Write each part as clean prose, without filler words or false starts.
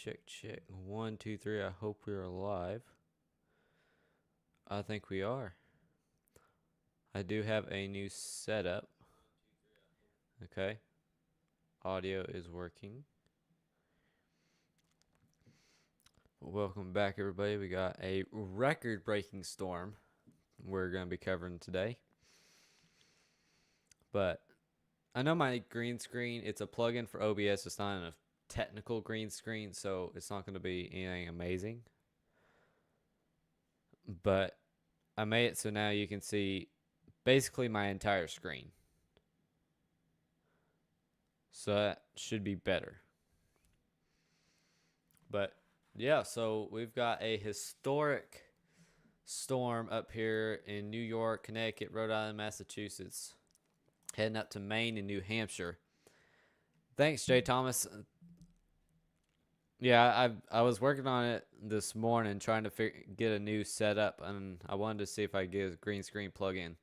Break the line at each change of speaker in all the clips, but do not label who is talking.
check. 1, 2, 3. I hope we're alive. I think we are. I do have a new setup. Okay. Audio is working. Welcome back, everybody. We got a record-breaking storm we're going to be covering today. But I know my green screen, it's a plugin for OBS. It's not a technical green screen, so it's not going to be anything amazing. But I made it so now you can see basically my entire screen. So that should be better. But yeah, so we've got a historic storm up here in New York, Connecticut, Rhode Island, Massachusetts, heading up to Maine and New Hampshire. Thanks, Jay Thomas. Yeah, I was working on it this morning, trying to get a new setup, and I wanted to see if I could get a green screen plug-in.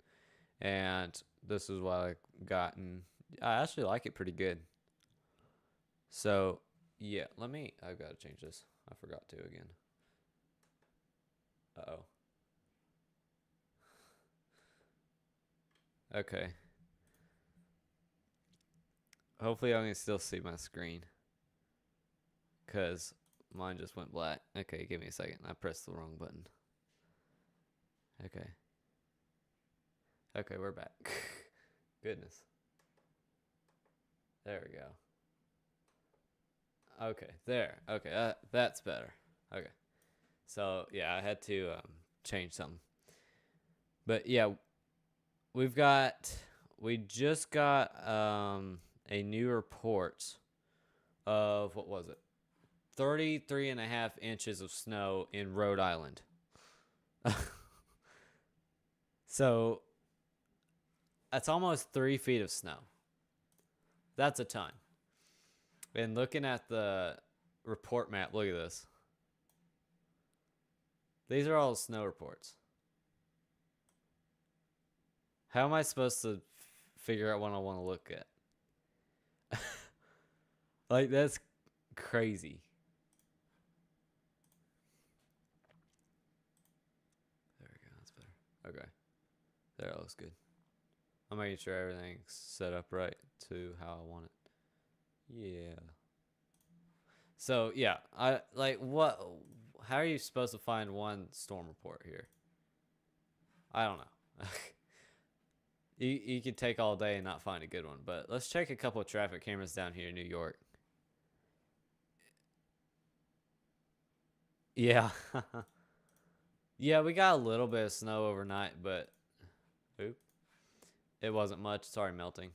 And this is what I got, and I actually like it pretty good. So, yeah, I've got to change this. I forgot to again. Uh-oh. Okay. Hopefully I can still see my screen, because mine just went black. Okay, give me a second. I pressed the wrong button. Okay. Okay, we're back. Goodness. There we go. Okay, there. Okay, that's better. Okay. So, yeah, I had to change something. But, yeah, we just got a new report of, what was it? 33.5 inches of snow in Rhode Island. So, that's almost 3 feet of snow. That's a ton. And looking at the report map, look at this. These are all snow reports. How am I supposed to figure out what I want to look at? Like, that's crazy. There we go. That's better. Okay. There, it looks good. I'm making sure everything's set up right to how I want it. Yeah. So, yeah. How are you supposed to find one storm report here? I don't know. You could take all day and not find a good one, but let's check a couple of traffic cameras down here in New York. Yeah. Yeah, we got a little bit of snow overnight, but it wasn't much. Sorry, melting.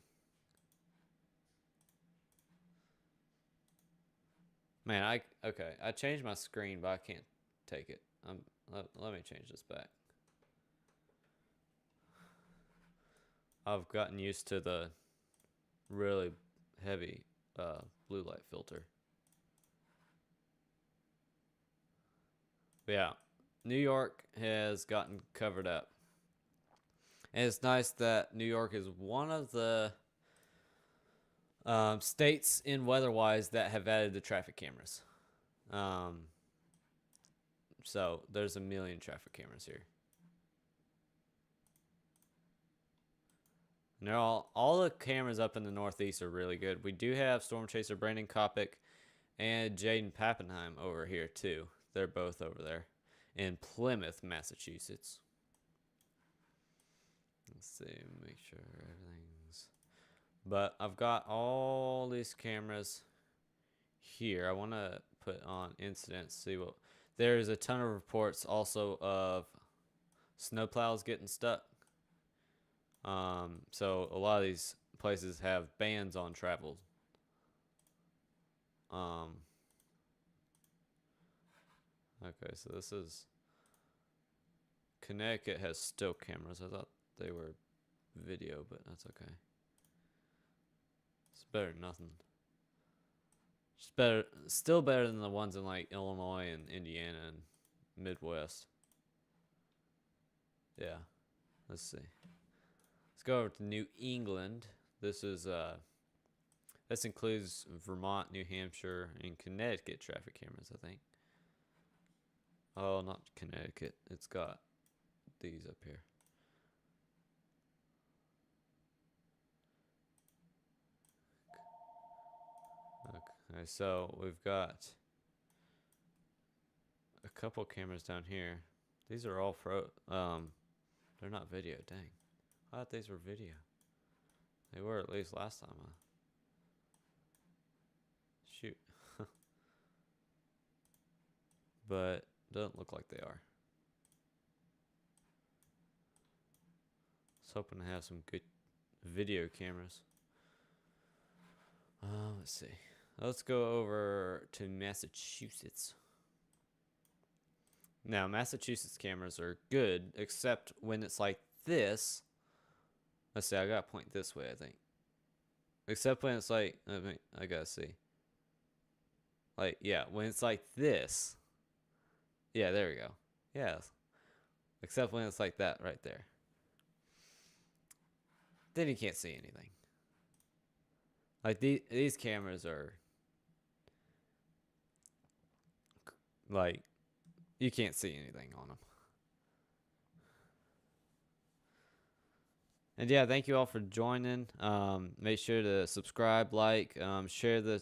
Man, I changed my screen, but I can't take it. Let me change this back. I've gotten used to the really heavy blue light filter. But yeah, New York has gotten covered up. And it's nice that New York is one of the states in Weatherwise that have added the traffic cameras. So there's a million traffic cameras here. And they're all the cameras up in the Northeast are really good. We do have Storm Chaser Brandon Kopic and Jaden Pappenheim over here too. They're both over there in Plymouth, Massachusetts. Let's see, make sure everything's... But I've got all these cameras here. I want to put on incidents, see what... There's a ton of reports also of snowplows getting stuck. So a lot of these places have bans on travel. Okay, so this is... Connecticut has still cameras. I thought they were video, but that's okay. It's better than nothing. Still better than the ones in like Illinois and Indiana and Midwest. Yeah, let's see. Let's go over to New England. This is This includes Vermont, New Hampshire, and Connecticut traffic cameras, I think. Oh, not Connecticut. It's got these up here. Okay, so we've got a couple cameras down here. These are all they're not video. Dang, I thought these were video. They were at least last time. Shoot, but doesn't look like they are. I was hoping to have some good video cameras. Let's see. Let's go over to Massachusetts. Now, Massachusetts cameras are good, except when it's like this. Let's see, I gotta point this way, I think. Except when it's like, I gotta see. Like, yeah, when it's like this. Yeah, there we go. Yeah. Except when it's like that right there. Then you can't see anything. Like, these cameras are, like, you can't see anything on them. And yeah, thank you all for joining. Make sure to subscribe, like, share the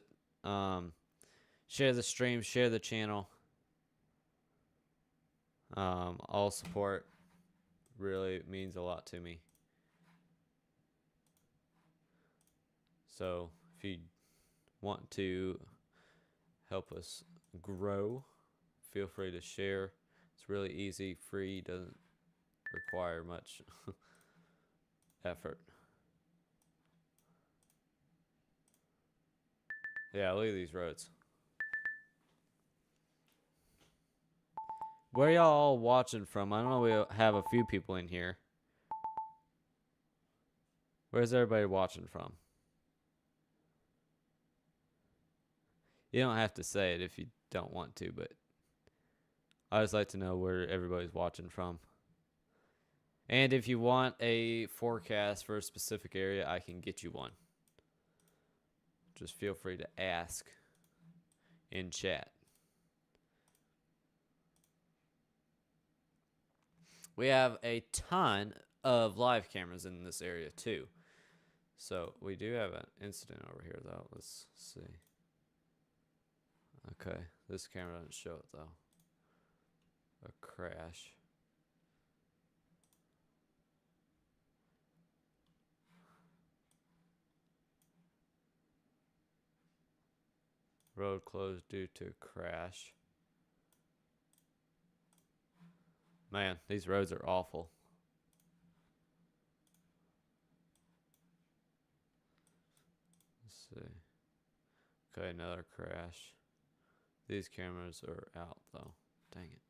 stream, share the channel. All support really means a lot to me. So if you want to help us grow, feel free to share. It's really easy, free, doesn't require much effort. Yeah, look at these roads. Where y'all watching from? I know we have a few people in here. Where's everybody watching from? You don't have to say it if you don't want to, but I just like to know where everybody's watching from. And if you want a forecast for a specific area, I can get you one. Just feel free to ask in chat. We have a ton of live cameras in this area too. So we do have an incident over here though. Let's see. Okay, this camera doesn't show it though. A crash. Road closed due to crash. Man, these roads are awful. Let's see. Okay, another crash. These cameras are out though. Dang it.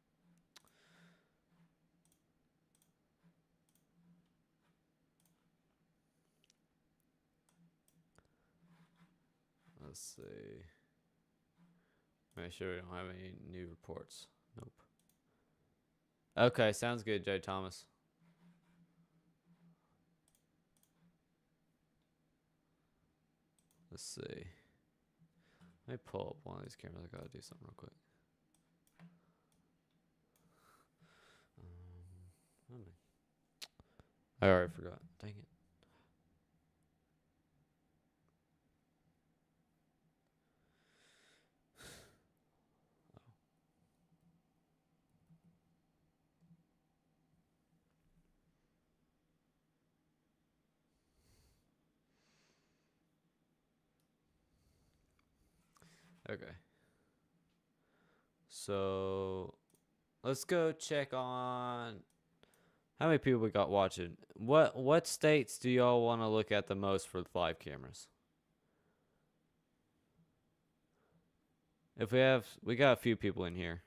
Let's see. Make sure we don't have any new reports. Nope. Okay, sounds good, Jay Thomas. Let's see. Let me pull up one of these cameras. I gotta do something real quick. I already forgot. Dang it. Okay. So let's go check on how many people we got watching. What states do y'all want to look at the most for live cameras? If we got a few people in here.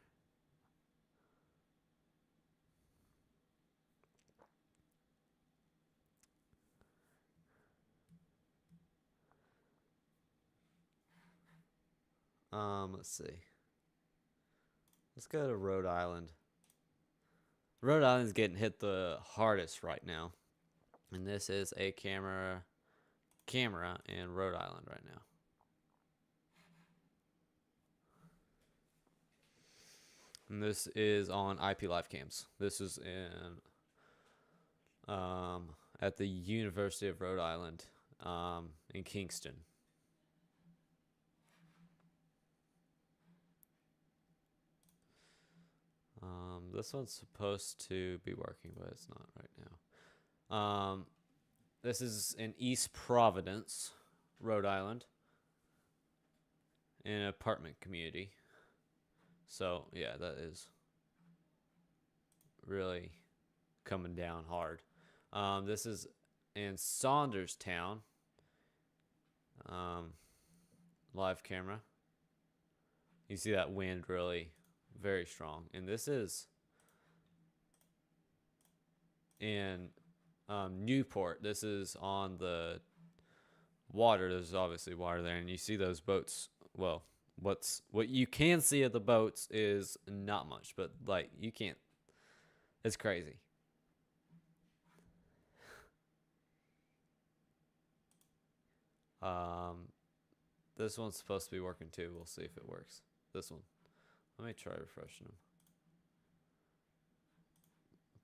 Let's see. Let's go to Rhode Island. Rhode Island's getting hit the hardest right now. And this is a camera in Rhode Island right now. And this is on IP live cams. This is in at the University of Rhode Island in Kingston. This one's supposed to be working, but it's not right now. This is in East Providence, Rhode Island, in an apartment community. So, yeah, that is really coming down hard. This is in Saunderstown. Live camera. You see that wind really very strong. And this is in Newport. This is on the water. There's obviously water there, and you see those boats. Well, what you can see of the boats is not much, but like you can't. It's crazy. This one's supposed to be working too. We'll see if it works. This one. Let me try refreshing them.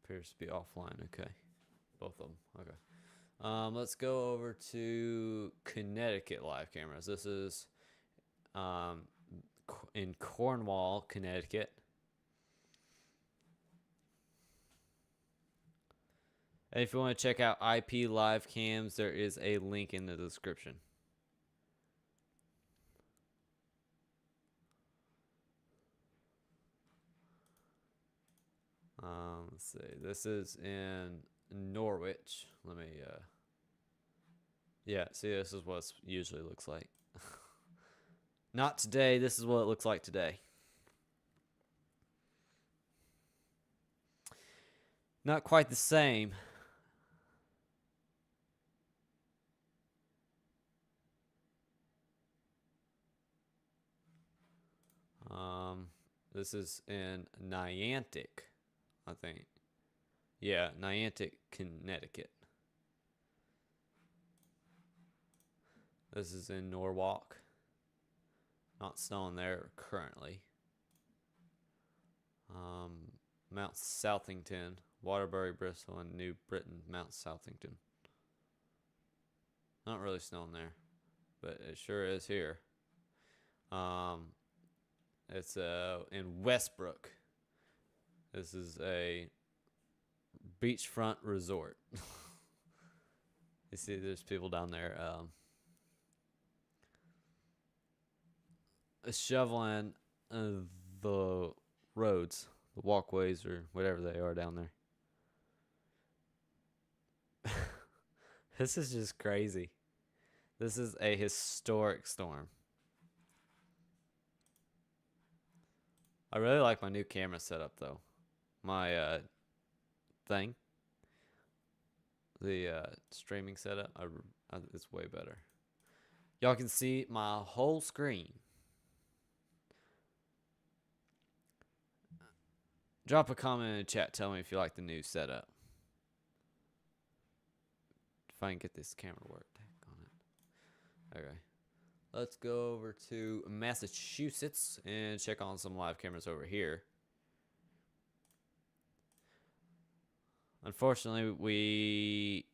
Appears to be offline. Okay. Both of them. Okay. Let's go over to Connecticut live cameras. This is in Cornwall, Connecticut. And if you want to check out IP live cams, there is a link in the description. Let's see. This is in Norwich. Let me, yeah, see, this is what it usually looks like. Not today. This is what it looks like today. Not quite the same. This is in Niantic, I think. Yeah, Niantic, Connecticut. This is in Norwalk. Not snowing there currently. Mount Southington, Waterbury, Bristol, and New Britain, Mount Southington. Not really snowing there, but it sure is here. It's in Westbrook. This is a beachfront resort. You see, there's people down there shoveling the roads, the walkways, or whatever they are down there. This is just crazy. This is a historic storm. I really like my new camera setup, though. My thing, the streaming setup, it's way better. Y'all can see my whole screen. Drop a comment in the chat. Tell me if you like the new setup. If I can get this camera worked on it. Okay. Let's go over to Massachusetts and check on some live cameras over here. Unfortunately,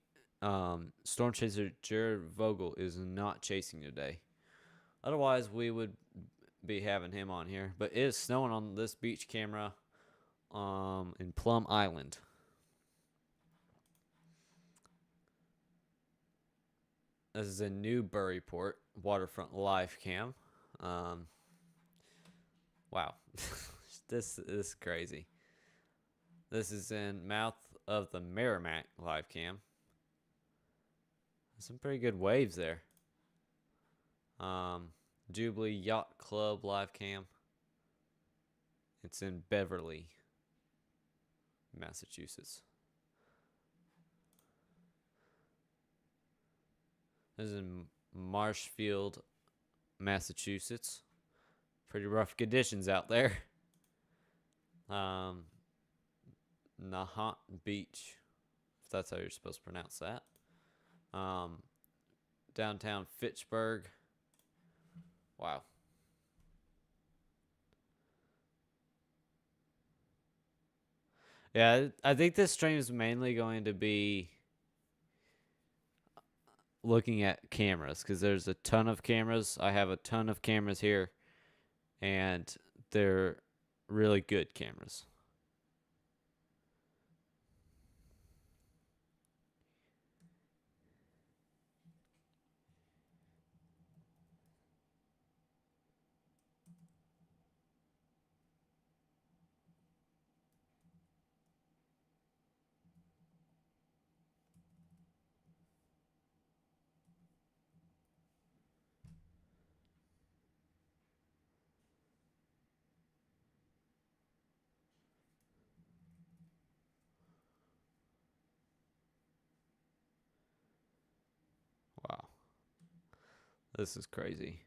Storm Chaser Jared Vogel is not chasing today. Otherwise, we would be having him on here. But it is snowing on this beach camera in Plum Island. This is in Newburyport waterfront live cam. Wow, this is crazy. This is in mouth of the Merrimack live cam. Some pretty good waves there. Jubilee Yacht Club live cam. It's in Beverly, Massachusetts. This is in Marshfield, Massachusetts. Pretty rough conditions out there. Nahant Beach, if that's how you're supposed to pronounce that. Downtown Fitchburg. Wow. Yeah, I think this stream is mainly going to be looking at cameras because there's a ton of cameras. I have a ton of cameras here, and they're really good cameras. Wow, this is crazy.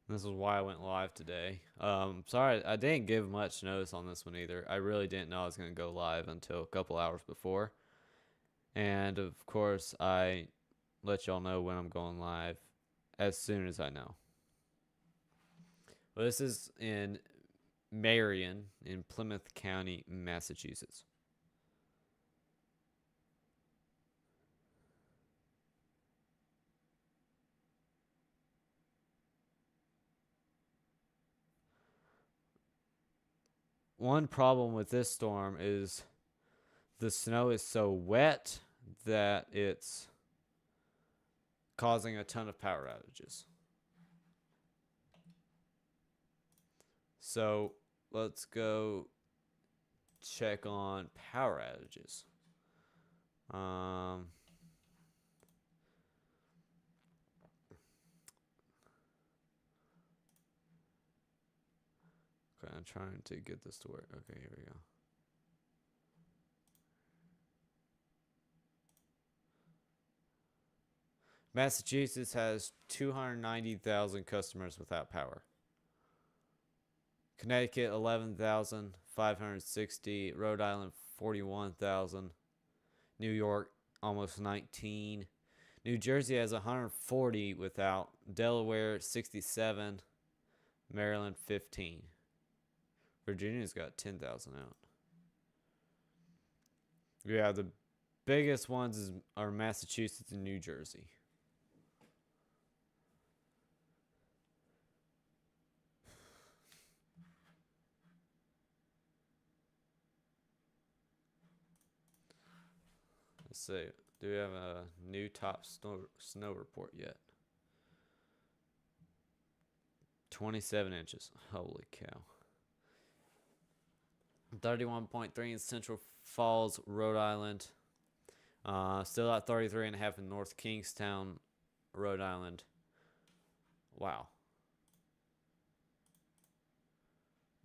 This is why I went live today. Sorry, I didn't give much notice on this one either. I really didn't know I was going to go live until a couple hours before. And of course, I let y'all know when I'm going live as soon as I know. Well, this is in Marion in Plymouth County, Massachusetts. One problem with this storm is the snow is so wet that it's causing a ton of power outages. So let's go check on power outages. Okay, I'm trying to get this to work. Okay, here we go. Massachusetts has 290,000 customers without power. Connecticut 11,560, Rhode Island 41,000, New York almost 19, New Jersey has 140 without, Delaware 67, Maryland 15. Virginia's got 10,000 out. Yeah, the biggest ones are Massachusetts and New Jersey. Let's see. Do we have a new top snow report yet? 27 inches. Holy cow. 31.3 in Central Falls, Rhode Island. Still at 33.5 in North Kingstown, Rhode Island. Wow.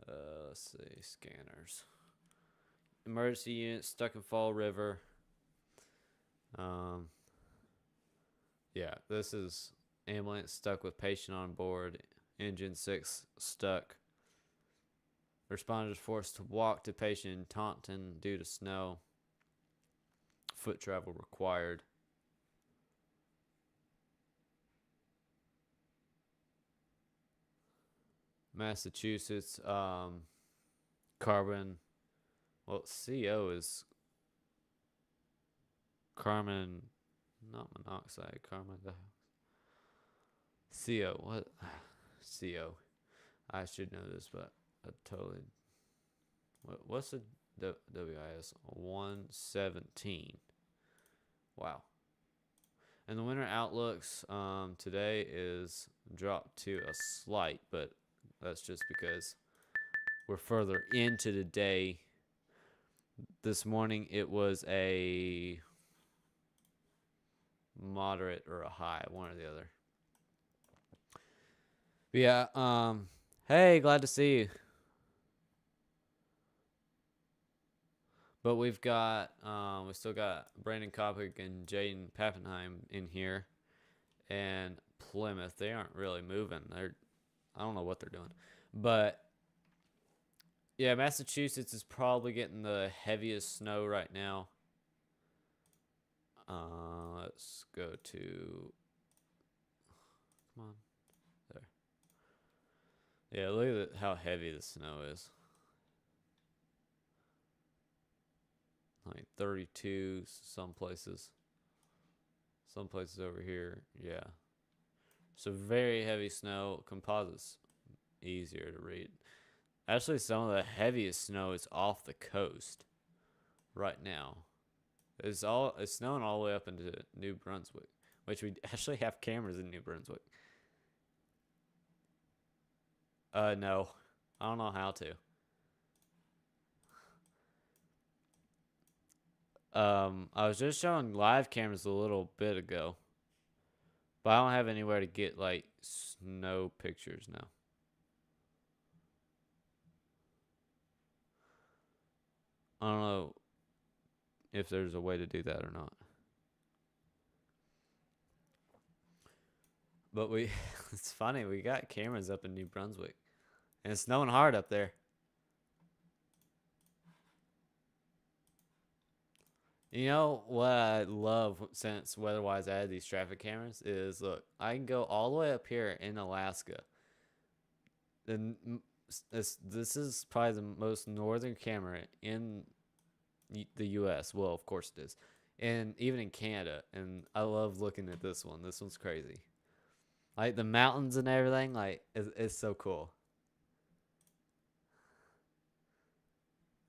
Let's see. Scanners. Emergency unit stuck in Fall River. Yeah, this is ambulance stuck with patient on board. Engine 6 stuck. Responders forced to walk to patient in Taunton due to snow. Foot travel required. Massachusetts, carbon. Well, CO is carbon, not monoxide, carbon dioxide. CO, what? CO. I should know this, but I totally. What's the WIS? 117. Wow. And the winter outlooks today is dropped to a slight, but that's just because we're further into the day. This morning it was a moderate or a high, one or the other. But yeah, hey, glad to see you. But we still got Brandon Kopic and Jaden Pappenheim in here, and Plymouth. They aren't really moving. I don't know what they're doing, but yeah, Massachusetts is probably getting the heaviest snow right now. Let's go to. Come on, there. Yeah, look at how heavy the snow is. like 32 some places. Some places over here, yeah. So very heavy snow. Composites easier to read. Actually, some of the heaviest snow is off the coast right now. It's snowing all the way up into New Brunswick, which we actually have cameras in New Brunswick. No, I don't know how to. I was just showing live cameras a little bit ago, but I don't have anywhere to get like snow pictures now. I don't know if there's a way to do that or not. But it's funny, we got cameras up in New Brunswick, and it's snowing hard up there. You know what I love since Weatherwise added these traffic cameras is, look, I can go all the way up here in Alaska. And this is probably the most northern camera in the U.S. Well, of course it is, and even in Canada. And I love looking at this one. This one's crazy. Like the mountains and everything. Like it's so cool.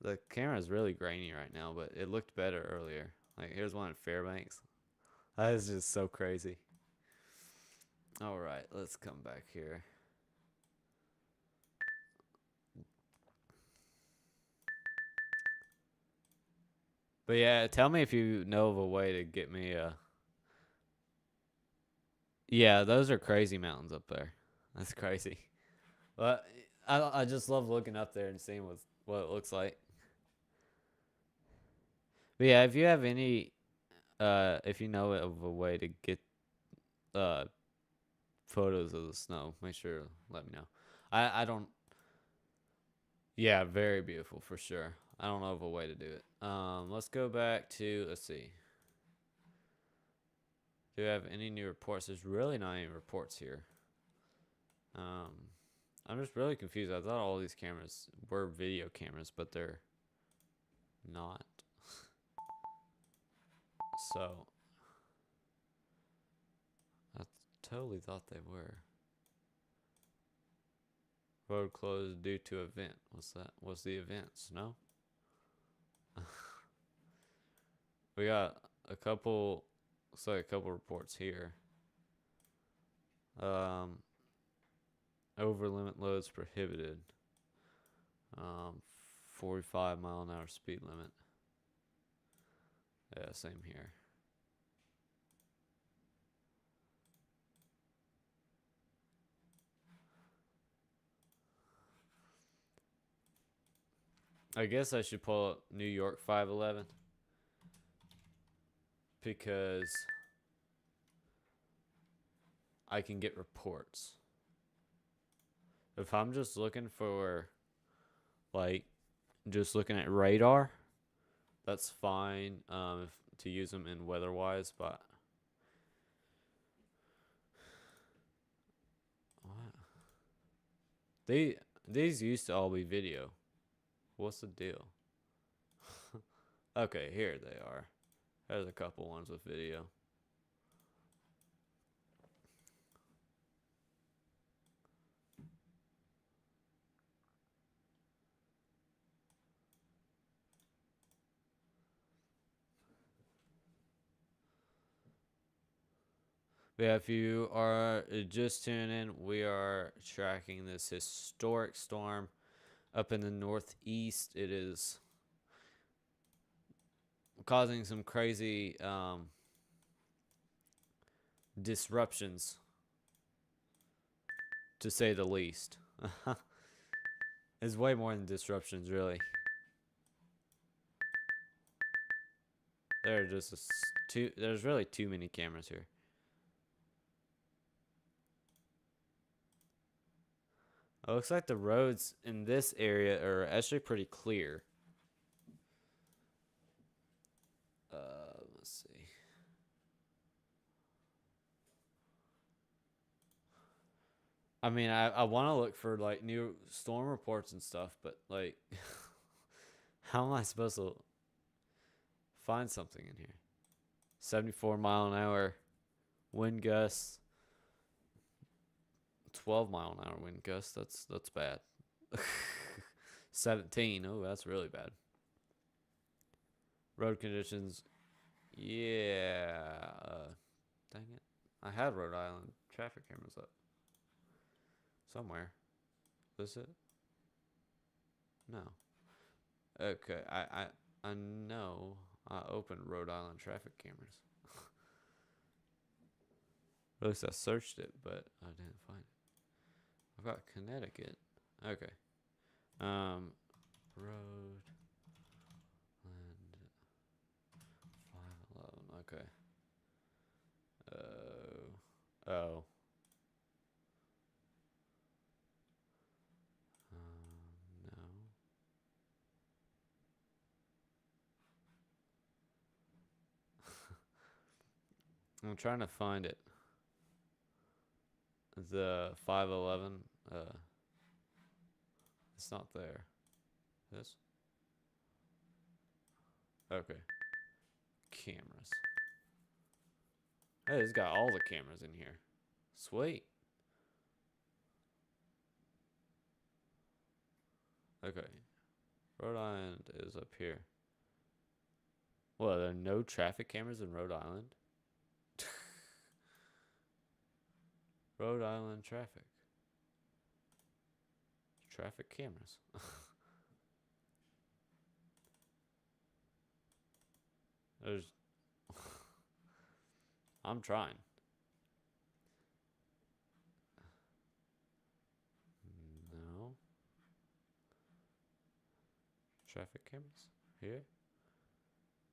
The camera is really grainy right now, but it looked better earlier. Like here's one in Fairbanks. That is just so crazy. All right, let's come back here. But yeah, tell me if you know of a way to get me a. Yeah, those are crazy mountains up there. That's crazy. But I just love looking up there and seeing what it looks like. But yeah, if you have any, if you know of a way to get uh photos of the snow, make sure to let me know. I don't. Yeah, very beautiful for sure. I don't know of a way to do it. Let's go back to, let's see. Do we have any new reports? There's really not any reports here. I'm just really confused. I thought all these cameras were video cameras, but they're not. So I totally thought they were. Road closed due to event. What's that? What's the event? Snow? We got a couple, looks like a couple reports here. Over limit loads prohibited. 45-mile-an-hour speed limit. Yeah, same here. I guess I should pull up New York 511 because I can get reports. If I'm just looking for, like, just looking at radar, that's fine to use them in Weatherwise, but what? These used to all be video. What's the deal? Okay, here they are. There's a couple ones with video. But yeah, if you are just tuning in, we are tracking this historic storm up in the Northeast. It is causing some crazy disruptions, to say the least. It's way more than disruptions, really. There are just there's really too many cameras here. It looks like the roads in this area are actually pretty clear. Let's see. I mean, I want to look for like new storm reports and stuff, but like, how am I supposed to? Find something in here. 74-mile-an-hour wind gusts. 12-mile-an-hour wind gusts. That's bad. 17. Oh, that's really bad. Road conditions. Yeah. Dang it. I had Rhode Island traffic cameras up. Somewhere. Is it? No. Okay. I know I opened Rhode Island traffic cameras. Or at least I searched it, but I didn't find it. I've got Connecticut. Okay. Road and 511. Okay. Oh. No. I'm trying to find it. The 511. It's not there. This? Okay. Cameras. Hey, it's got all the cameras in here. Sweet. Okay. Rhode Island is up here. Well, there are no traffic cameras in Rhode Island? Rhode Island traffic. Traffic cameras. There's... I'm trying. No. Traffic cameras? Here?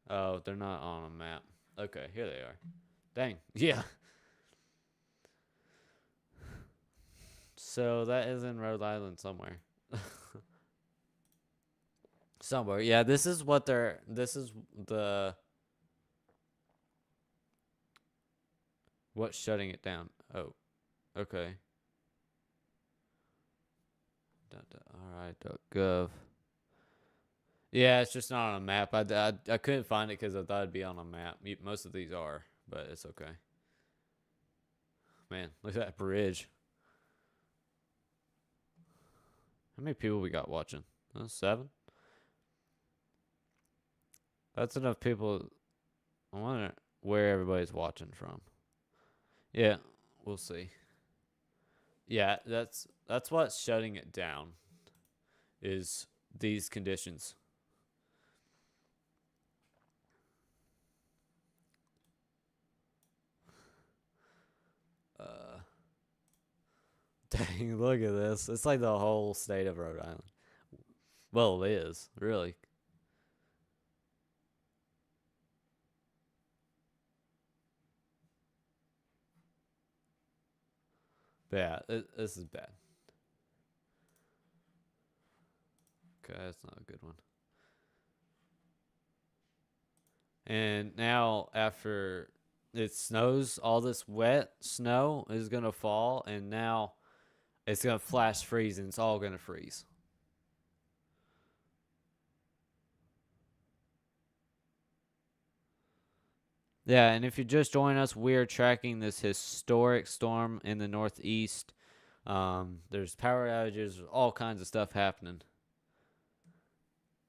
Oh, they're not on a map. Okay, here they are. Dang. Yeah. So that is in Rhode Island somewhere. Somewhere. Yeah, this is the what's shutting it down. Oh, okay. RI.gov. Yeah, it's just not on a map. I couldn't find it because I thought it'd be on a map. Most of these are, but it's okay. Man, look at that bridge. How many people we got watching? 7? That's enough people. I wonder where everybody's watching from. Yeah, we'll see. Yeah, that's what's shutting it down. Is these conditions. Dang, look at this. It's like the whole state of Rhode Island. Well, it is, really. But yeah, this is bad. Okay, that's not a good one. And now, after it snows, all this wet snow is going to fall, and now it's going to flash freeze, and it's all going to freeze. Yeah, and if you just join us, we're tracking this historic storm in the Northeast. There's power outages, all kinds of stuff happening.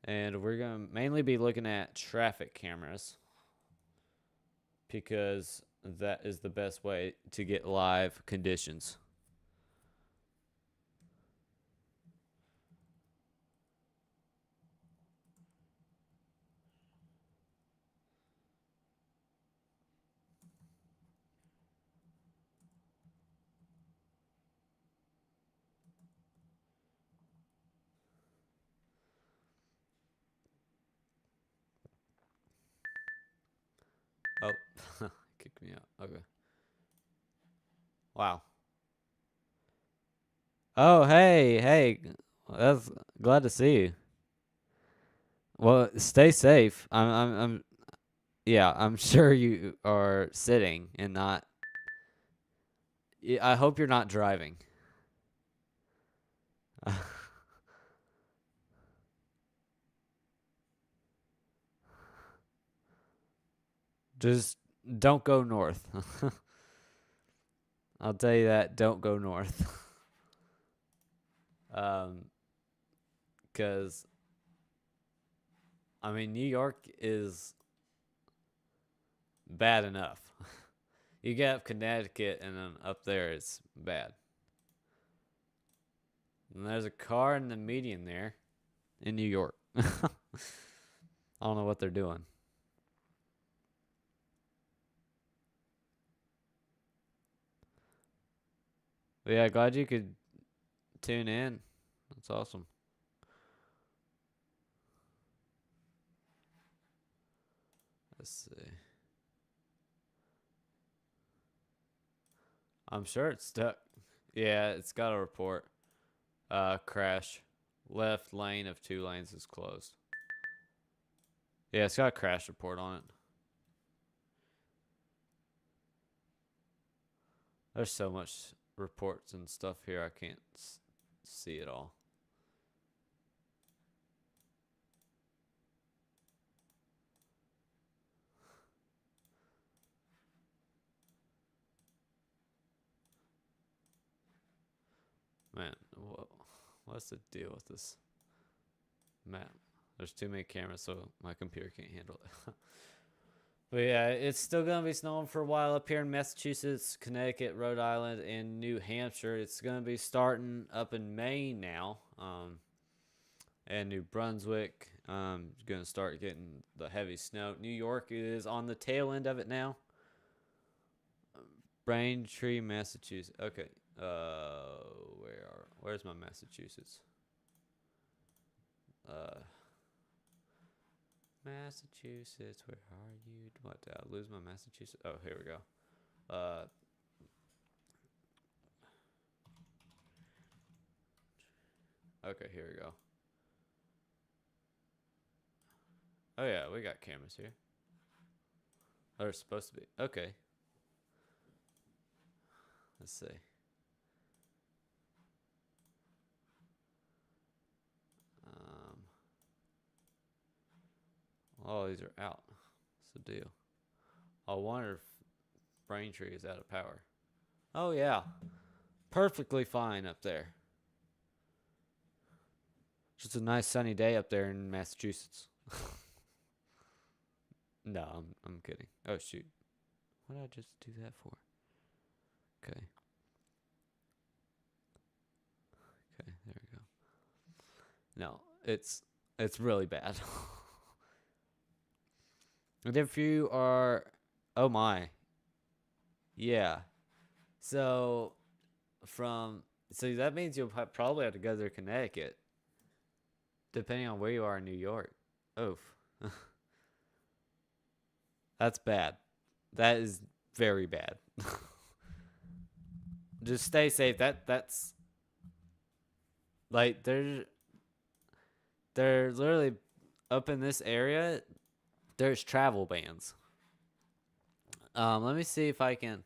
And we're going to mainly be looking at traffic cameras because that is the best way to get live conditions. Oh, kicked me out. Okay. Wow. Oh, hey. That's glad to see you. Well, stay safe. Yeah, I'm sure you are sitting and not. I hope you're not driving. Just don't go north. I'll tell you that. Don't go north. Because I mean, New York is bad enough. You get up Connecticut, and then up there it's bad. And there's a car in the median there in New York. I don't know what they're doing. But yeah, glad you could tune in. That's awesome. Let's see. I'm sure it's stuck. Yeah, it's got a report. Crash. Left lane of 2 lanes is closed. Yeah, it's got a crash report on it. There's so much reports and stuff here, I can't see it all. Man, what's the deal with this map? There's too many cameras, so my computer can't handle it. But yeah, it's still going to be snowing for a while up here in Massachusetts, Connecticut, Rhode Island, and New Hampshire. It's going to be starting up in Maine now, and New Brunswick. Going to start getting the heavy snow. New York is on the tail end of it now. Braintree, Massachusetts. Okay. Where's my Massachusetts? Massachusetts, where are you? What, did I lose my Massachusetts? Oh, here we go. Okay, here we go. Oh yeah, we got cameras here. Oh, they're supposed to be. Okay. Let's see. Oh, these are out. What's the deal? I wonder if Braintree is out of power. Oh yeah, perfectly fine up there. Just a nice sunny day up there in Massachusetts. No, I'm kidding. Oh shoot, what did I just do that for? Okay. Okay, there we go. No, it's really bad. And if you are, oh my, yeah. So that means you'll probably have to go through Connecticut, depending on where you are in New York. Oof. That's bad. That is very bad. Just stay safe. That's like they're literally up in this area. There's travel bans. Let me see if I can.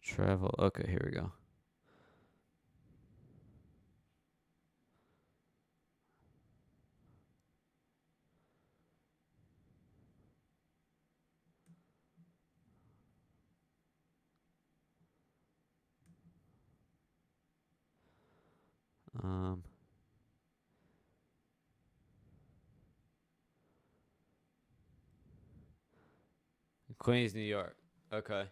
Travel. Okay, here we go. Um, Queens, New York. Okay.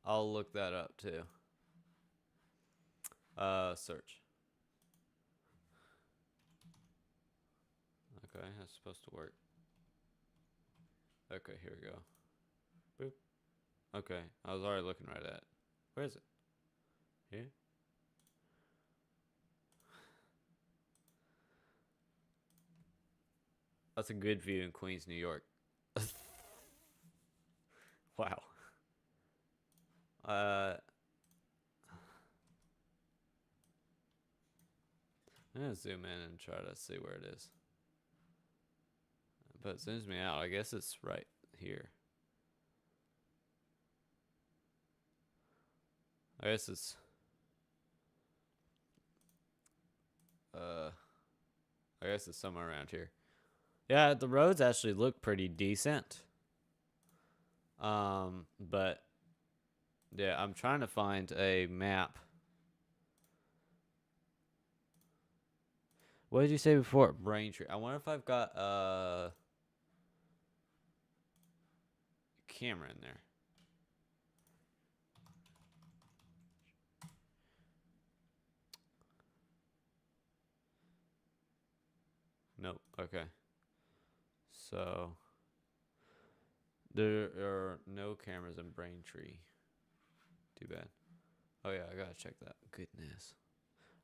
I'll look that up too. Search. Okay, that's supposed to work. Okay, here we go. Boop. Okay, I was already looking right at it. Where is it? Here? That's a good view in Queens, New York. Wow. I'm gonna zoom in and try to see where it is. But it zooms me out. I guess it's right here. I guess it's I guess it's somewhere around here. Yeah, the roads actually look pretty decent. But yeah, I'm trying to find a map. What did you say before? Braintree. I wonder if I've got a camera in there. Nope. Okay. So there are no cameras in Braintree. Too bad. Oh yeah, I gotta check that. Goodness.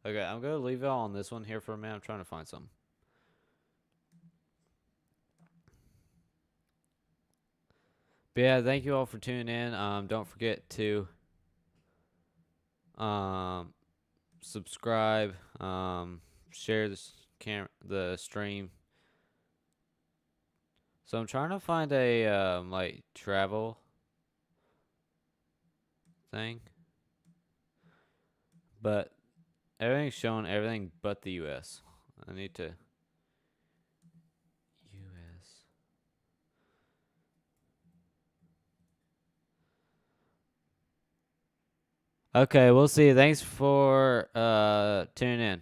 Okay, I'm gonna leave it on this one here for a minute. I'm trying to find something. But yeah, thank you all for tuning in. Don't forget to subscribe, share the stream. So I'm trying to find a like travel thing, but everything's showing everything but the U.S. I need to U.S. Okay, we'll see. Thanks for tuning in.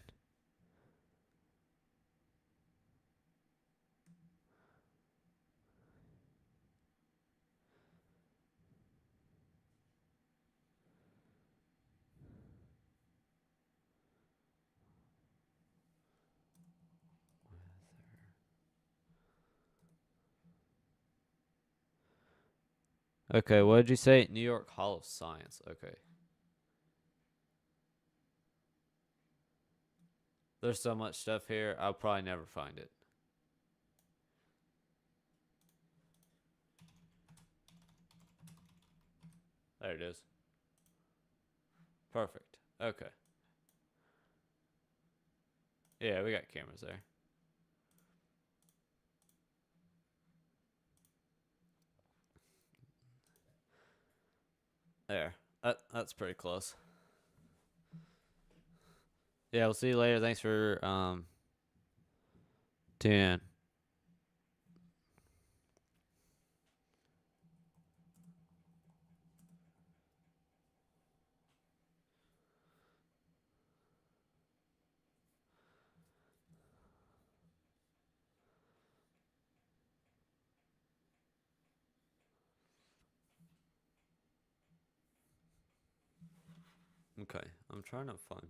Okay, what did you say? New York Hall of Science. Okay. There's so much stuff here, I'll probably never find it. There it is. Perfect. Okay. Yeah, we got cameras there. There. That's pretty close. Yeah, we'll see you later. Thanks for tuning in. Okay, I'm trying to find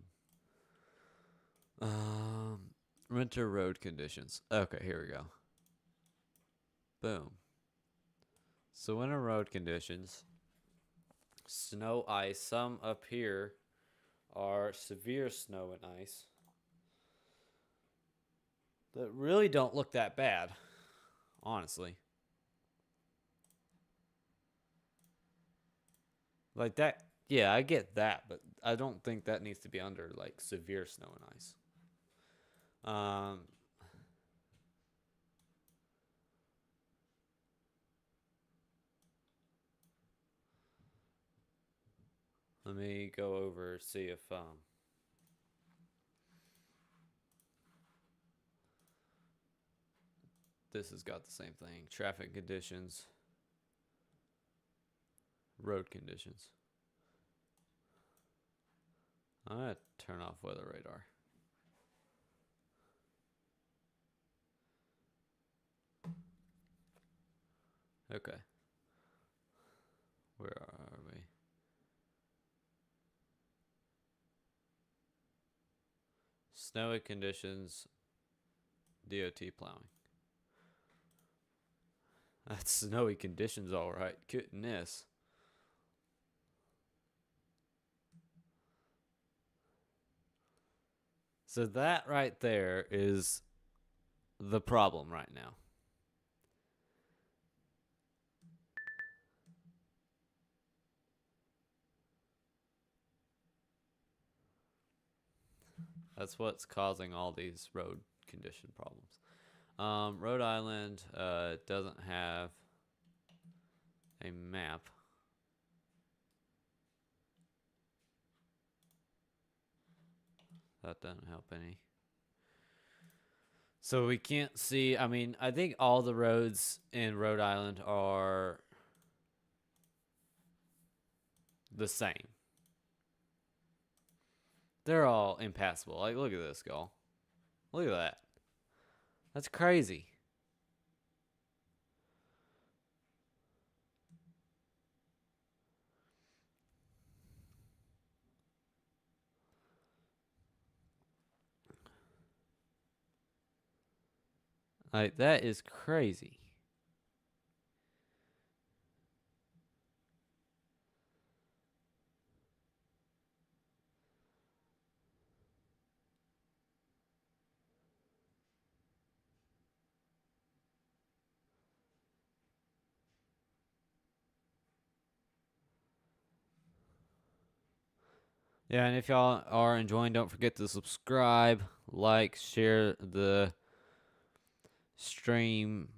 winter road conditions. Okay, here we go. Boom. So winter road conditions. Snow, ice. Some up here are severe snow and ice that really don't look that bad, honestly. Like that, yeah, I get that, but I don't think that needs to be under like severe snow and ice. Um, Let me go over see if this has got the same thing. Traffic conditions, road conditions. I'm gonna turn off weather radar. Okay. Where are we? Snowy conditions, DOT plowing. That's snowy conditions, all right. Goodness. So that right there is the problem right now. That's what's causing all these road condition problems. Rhode Island doesn't have a map. That doesn't help any. So we can't see. I mean, I think all the roads in Rhode Island are the same. They're all impassable. Like, look at this, y'all. Look at that. That's crazy. Like, that is crazy. Yeah, and if y'all are enjoying, don't forget to subscribe, like, share the stream.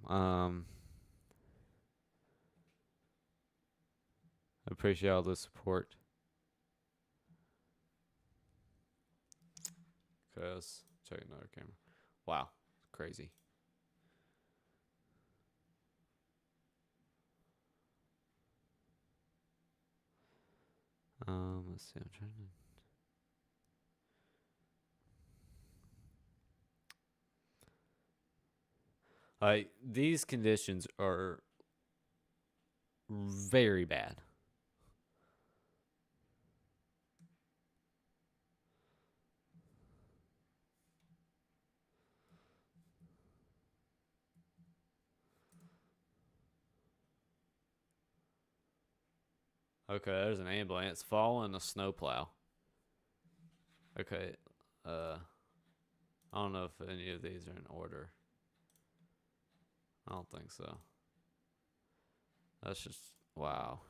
Appreciate all the support. Cause check another camera. Wow, crazy. Let's see. I'm trying to. Like, these conditions are very bad. Okay, there's an ambulance following a snowplow. Okay, I don't know if any of these are in order. I don't think so. That's just wow.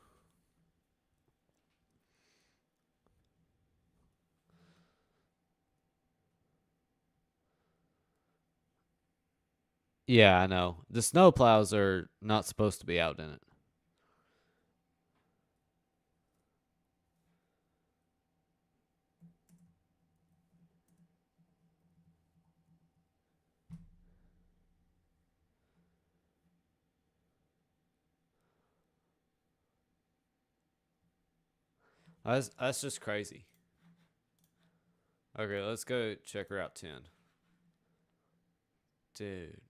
Yeah, I know. The snowplows are not supposed to be out in it. That's just crazy. Okay, let's go check Route 10. Dude,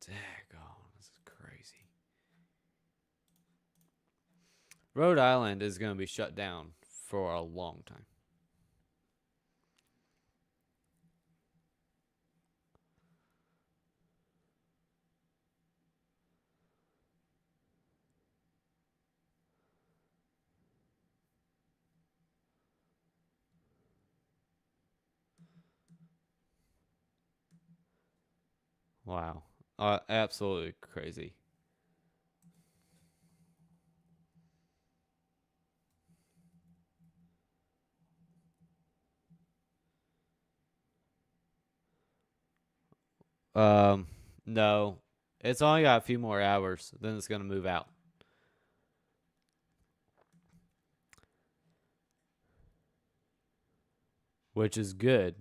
daggone, this is crazy. Rhode Island is going to be shut down for a long time. Wow. Absolutely crazy. Um, no. It's only got a few more hours, then it's going to move out. Which is good.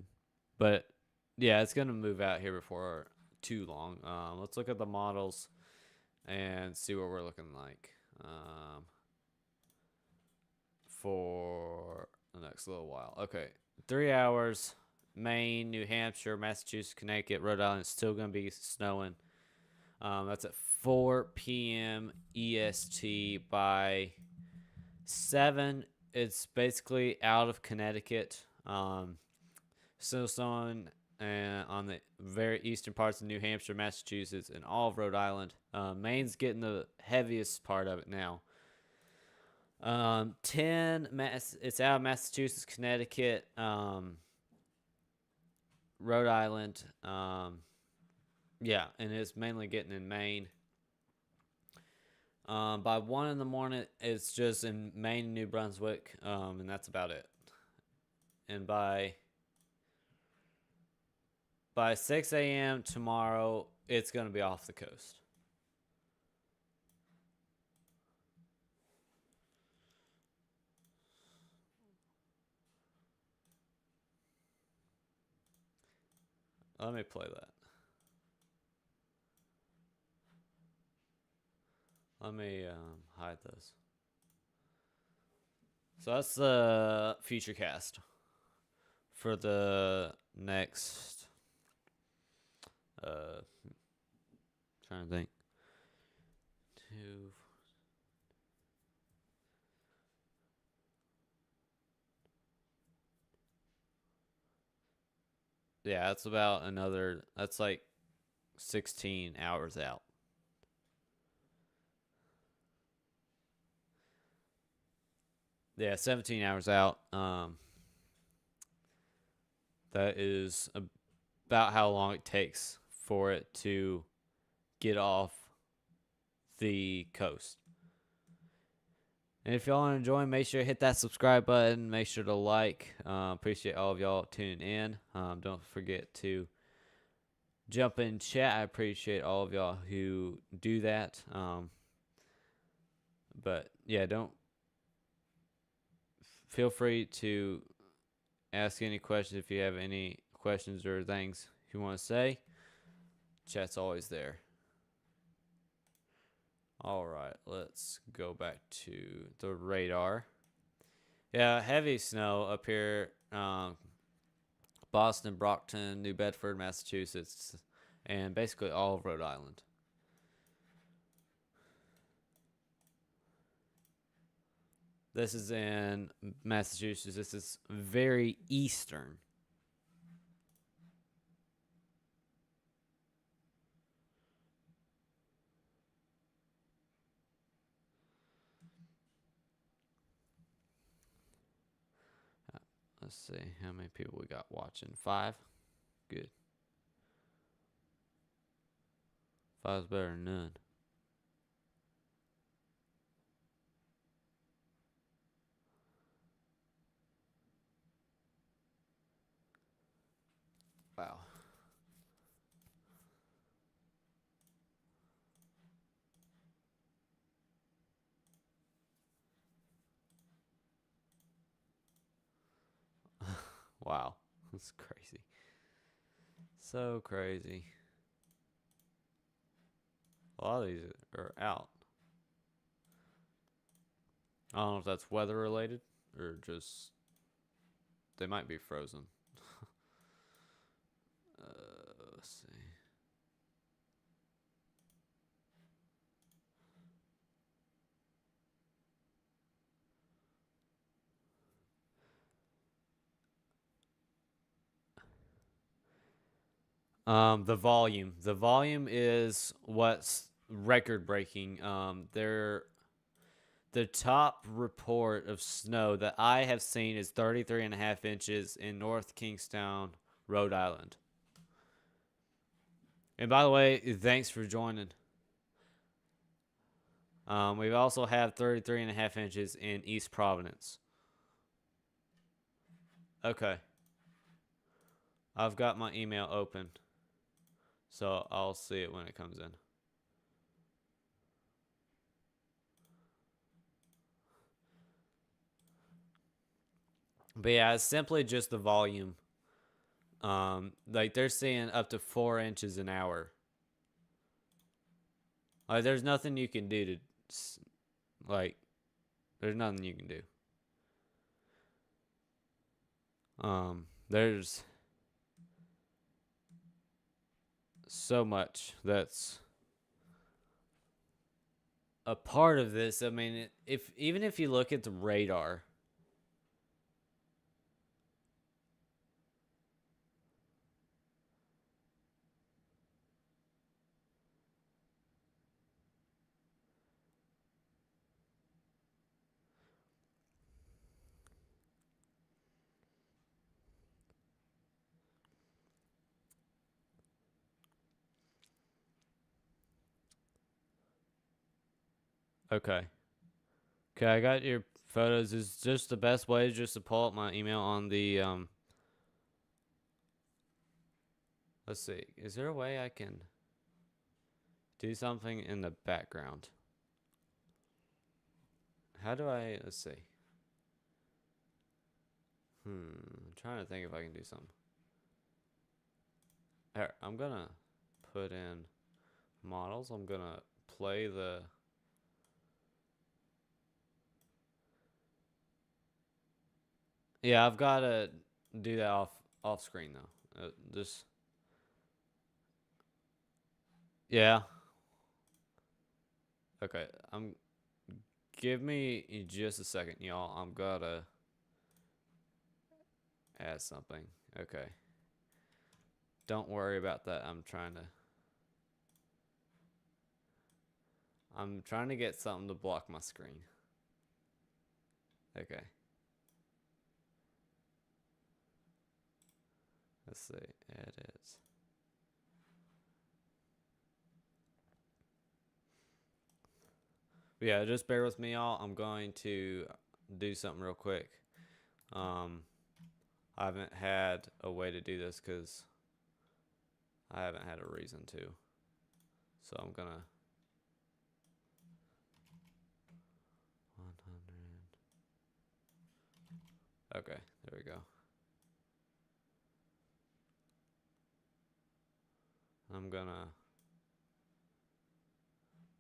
But yeah, it's going to move out here before too long. Let's look at the models and see what we're looking like for the next little while. Okay, 3 hours. Maine, New Hampshire, Massachusetts, Connecticut, Rhode Island is still going to be snowing. That's at 4 p.m. EST. By 7, it's basically out of Connecticut. Snowstorm and on the very eastern parts of New Hampshire, Massachusetts, and all of Rhode Island. Maine's getting the heaviest part of it now. 10, it's out of Massachusetts, Connecticut, Rhode Island. Yeah, and it's mainly getting in Maine. By 1 in the morning, it's just in Maine and New Brunswick, and that's about it. And by 6 a.m. tomorrow, it's going to be off the coast. Let me play that. Let me hide those. So that's the future cast for the next. Trying to think. Two. Yeah, that's about another. That's like 16 hours out. Yeah, 17 hours out. That is about how long it takes for it to get off the coast. And if y'all are enjoying, make sure to hit that subscribe button. Make sure to like. Appreciate all of y'all tuning in. Don't forget to jump in chat. I appreciate all of y'all who do that. But yeah, don't feel free to ask any questions if you have any questions or things you want to say. Chat's always there. All right, let's go back to the radar. Yeah, heavy snow up here. Boston, Brockton, New Bedford, Massachusetts, and basically all of Rhode Island. This is in Massachusetts. This is very eastern. Let's see how many people we got watching. 5? Good. 5's better than none. Wow. Wow. That's crazy. So crazy. A lot of these are out. I don't know if that's weather related or just they might be frozen. Let's see. The volume. The volume is what's record breaking. The top report of snow that I have seen is 33.5 inches in North Kingstown, Rhode Island. And by the way, thanks for joining. We also have 33.5 inches in East Providence. Okay. I've got my email open, so I'll see it when it comes in. But yeah, it's simply just the volume. Like they're seeing up to 4 inches an hour. Like there's nothing you can do to, like, there's nothing you can do. There's so much that's a part of this. I mean, even if you look at the radar. Okay. Okay, I got your photos. Is just the best way just to pull up my email on the let's see. Is there a way I can do something in the background? How do I, let's see. I'm trying to think if I can do something. Here, I'm gonna put in models. I'm gonna play the Yeah, I've got to do that off screen though. Just yeah. Okay, I'm. Give me just a second, y'all. I'm gotta add something. Okay. Don't worry about that. I'm trying to get something to block my screen. Okay. Let's see. Edit. But yeah, just bear with me, y'all. I'm going to do something real quick. Um, I haven't had a way to do this because I haven't had a reason to. So I'm gonna 100. Okay, there we go. I'm gonna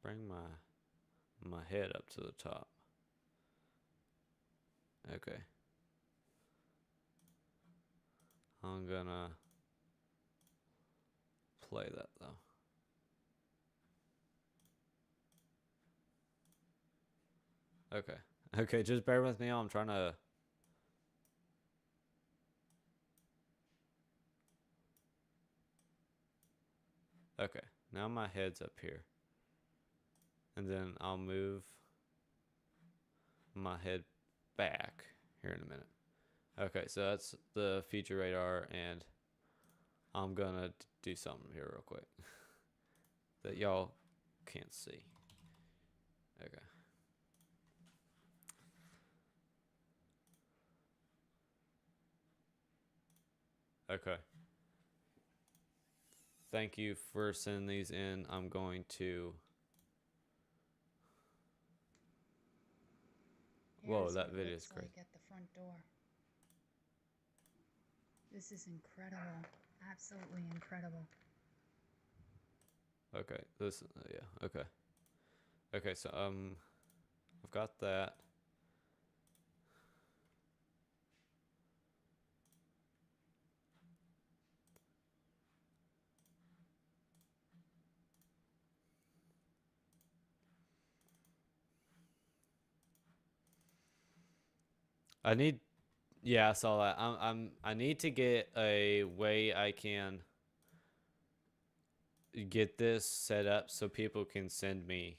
bring my head up to the top. Okay. I'm gonna play that though. Okay. Okay, just bear with me. I'm trying to. Okay, now my head's up here. And then I'll move my head back here in a minute. Okay, so that's the feature radar, and I'm gonna do something here real quick that y'all can't see. Okay. Okay. Thank you for sending these in. I'm going to. Whoa, that video is great.
Like at the front door. This is incredible. Absolutely incredible.
Okay, this yeah, okay. Okay, so I've got that. I need yeah, I saw that. I need to get a way I can get this set up so people can send me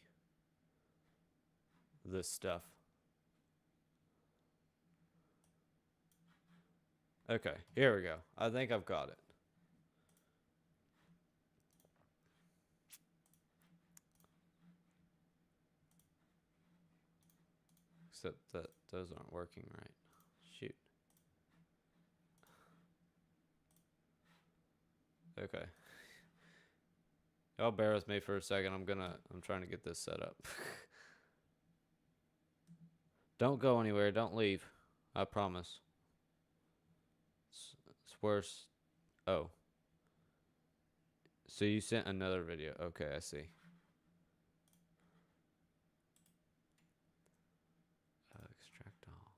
this stuff. Okay, here we go. I think I've got it. Except that those aren't working right. Shoot. Okay. Y'all bear with me for a second. I'm trying to get this set up. Don't go anywhere. Don't leave. I promise. It's worse. Oh. So you sent another video. Okay, I see. Extract all.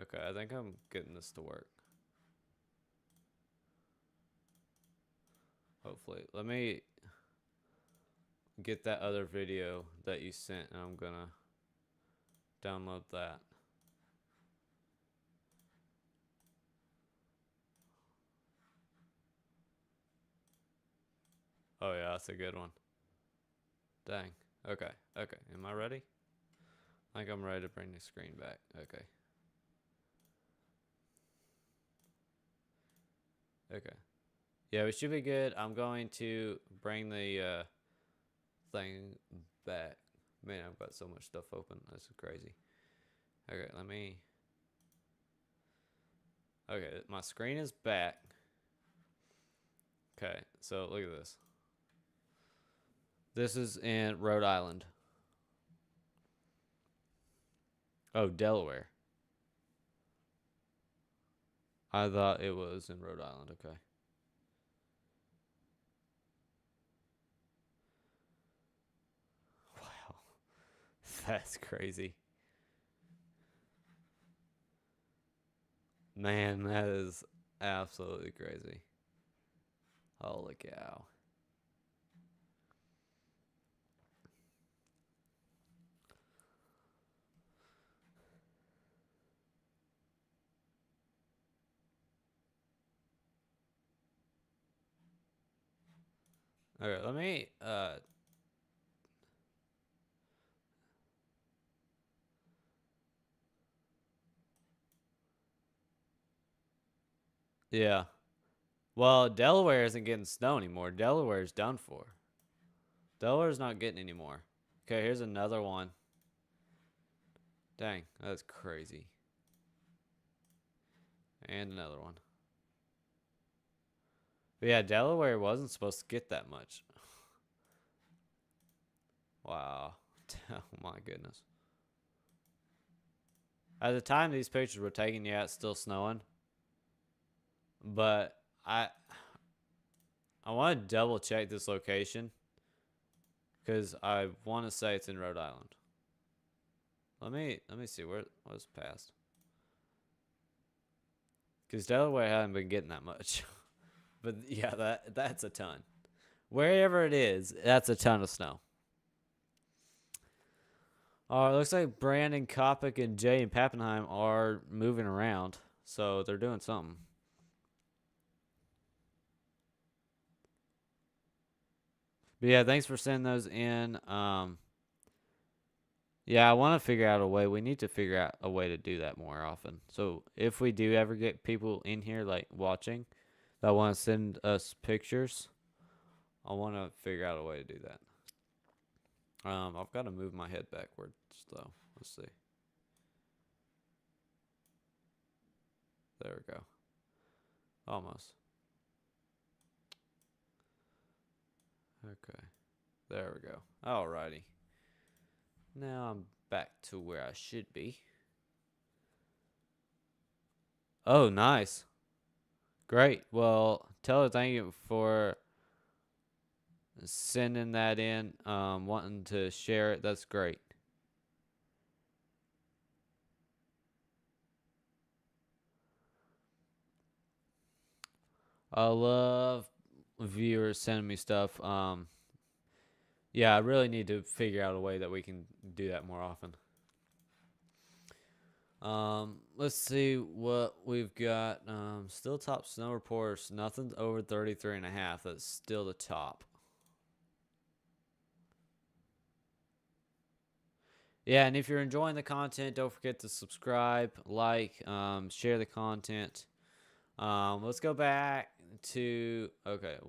Okay, I think I'm getting this to work. Hopefully. Let me get that other video that you sent, and I'm gonna download that. Oh yeah, that's a good one. Dang. Okay. Okay. Am I ready? I think I'm ready to bring the screen back. Okay. Okay. Yeah, we should be good. I'm going to bring the thing back. Man, I've got so much stuff open. This is crazy. Okay, let me. Okay, my screen is back. Okay, so look at this. This is in Rhode Island. Oh, Delaware. I thought it was in Rhode Island. Okay. That's crazy. Man, that is absolutely crazy. Holy cow. Okay, let me yeah. Well, Delaware isn't getting snow anymore. Delaware's done for. Delaware's not getting any more. Okay, here's another one. Dang, that's crazy. And another one. But yeah, Delaware wasn't supposed to get that much. Wow. Oh my goodness. At the time these pictures were taken, yeah, it's still snowing. But I want to double check this location because I want to say it's in Rhode Island. Let me see what's past. Because Delaware hasn't been getting that much. But yeah, that's a ton. Wherever it is, that's a ton of snow. It looks like Brandon, Kopic, and Jay and Pappenheim are moving around. So they're doing something. But yeah, thanks for sending those in. Yeah, I want to figure out a way. We need to figure out a way to do that more often. So if we do ever get people in here like watching that want to send us pictures, I want to figure out a way to do that. I've got to move my head backwards though. Let's see. There we go. Almost. Okay. There we go. Alrighty. Now I'm back to where I should be. Oh, nice. Great. Well, tell her thank you for sending that in, wanting to share it. That's great. I love viewers sending me stuff. Yeah, I really need to figure out a way that we can do that more often. Let's see what we've got. Still top snow reports. Nothing's over 33.5. That's still the top. Yeah, and if you're enjoying the content, don't forget to subscribe, like, share the content. Let's go back to okay. I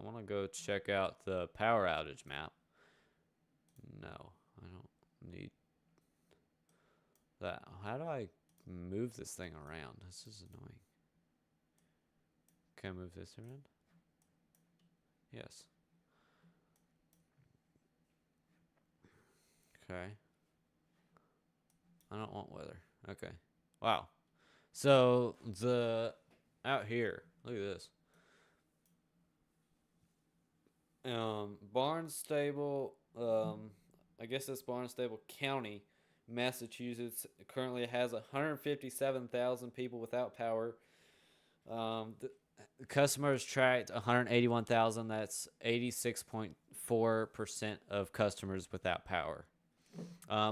want to go check out the power outage map. No, I don't need that. How do I move this thing around? This is annoying. Can I move this around? Yes. Okay. I don't want weather. Okay. Wow. So the out here, look at this. Barnstable, I guess that's Barnstable County, Massachusetts. Currently has 157,000 people without power. The customers tracked 181,000. That's 86.4% of customers without power.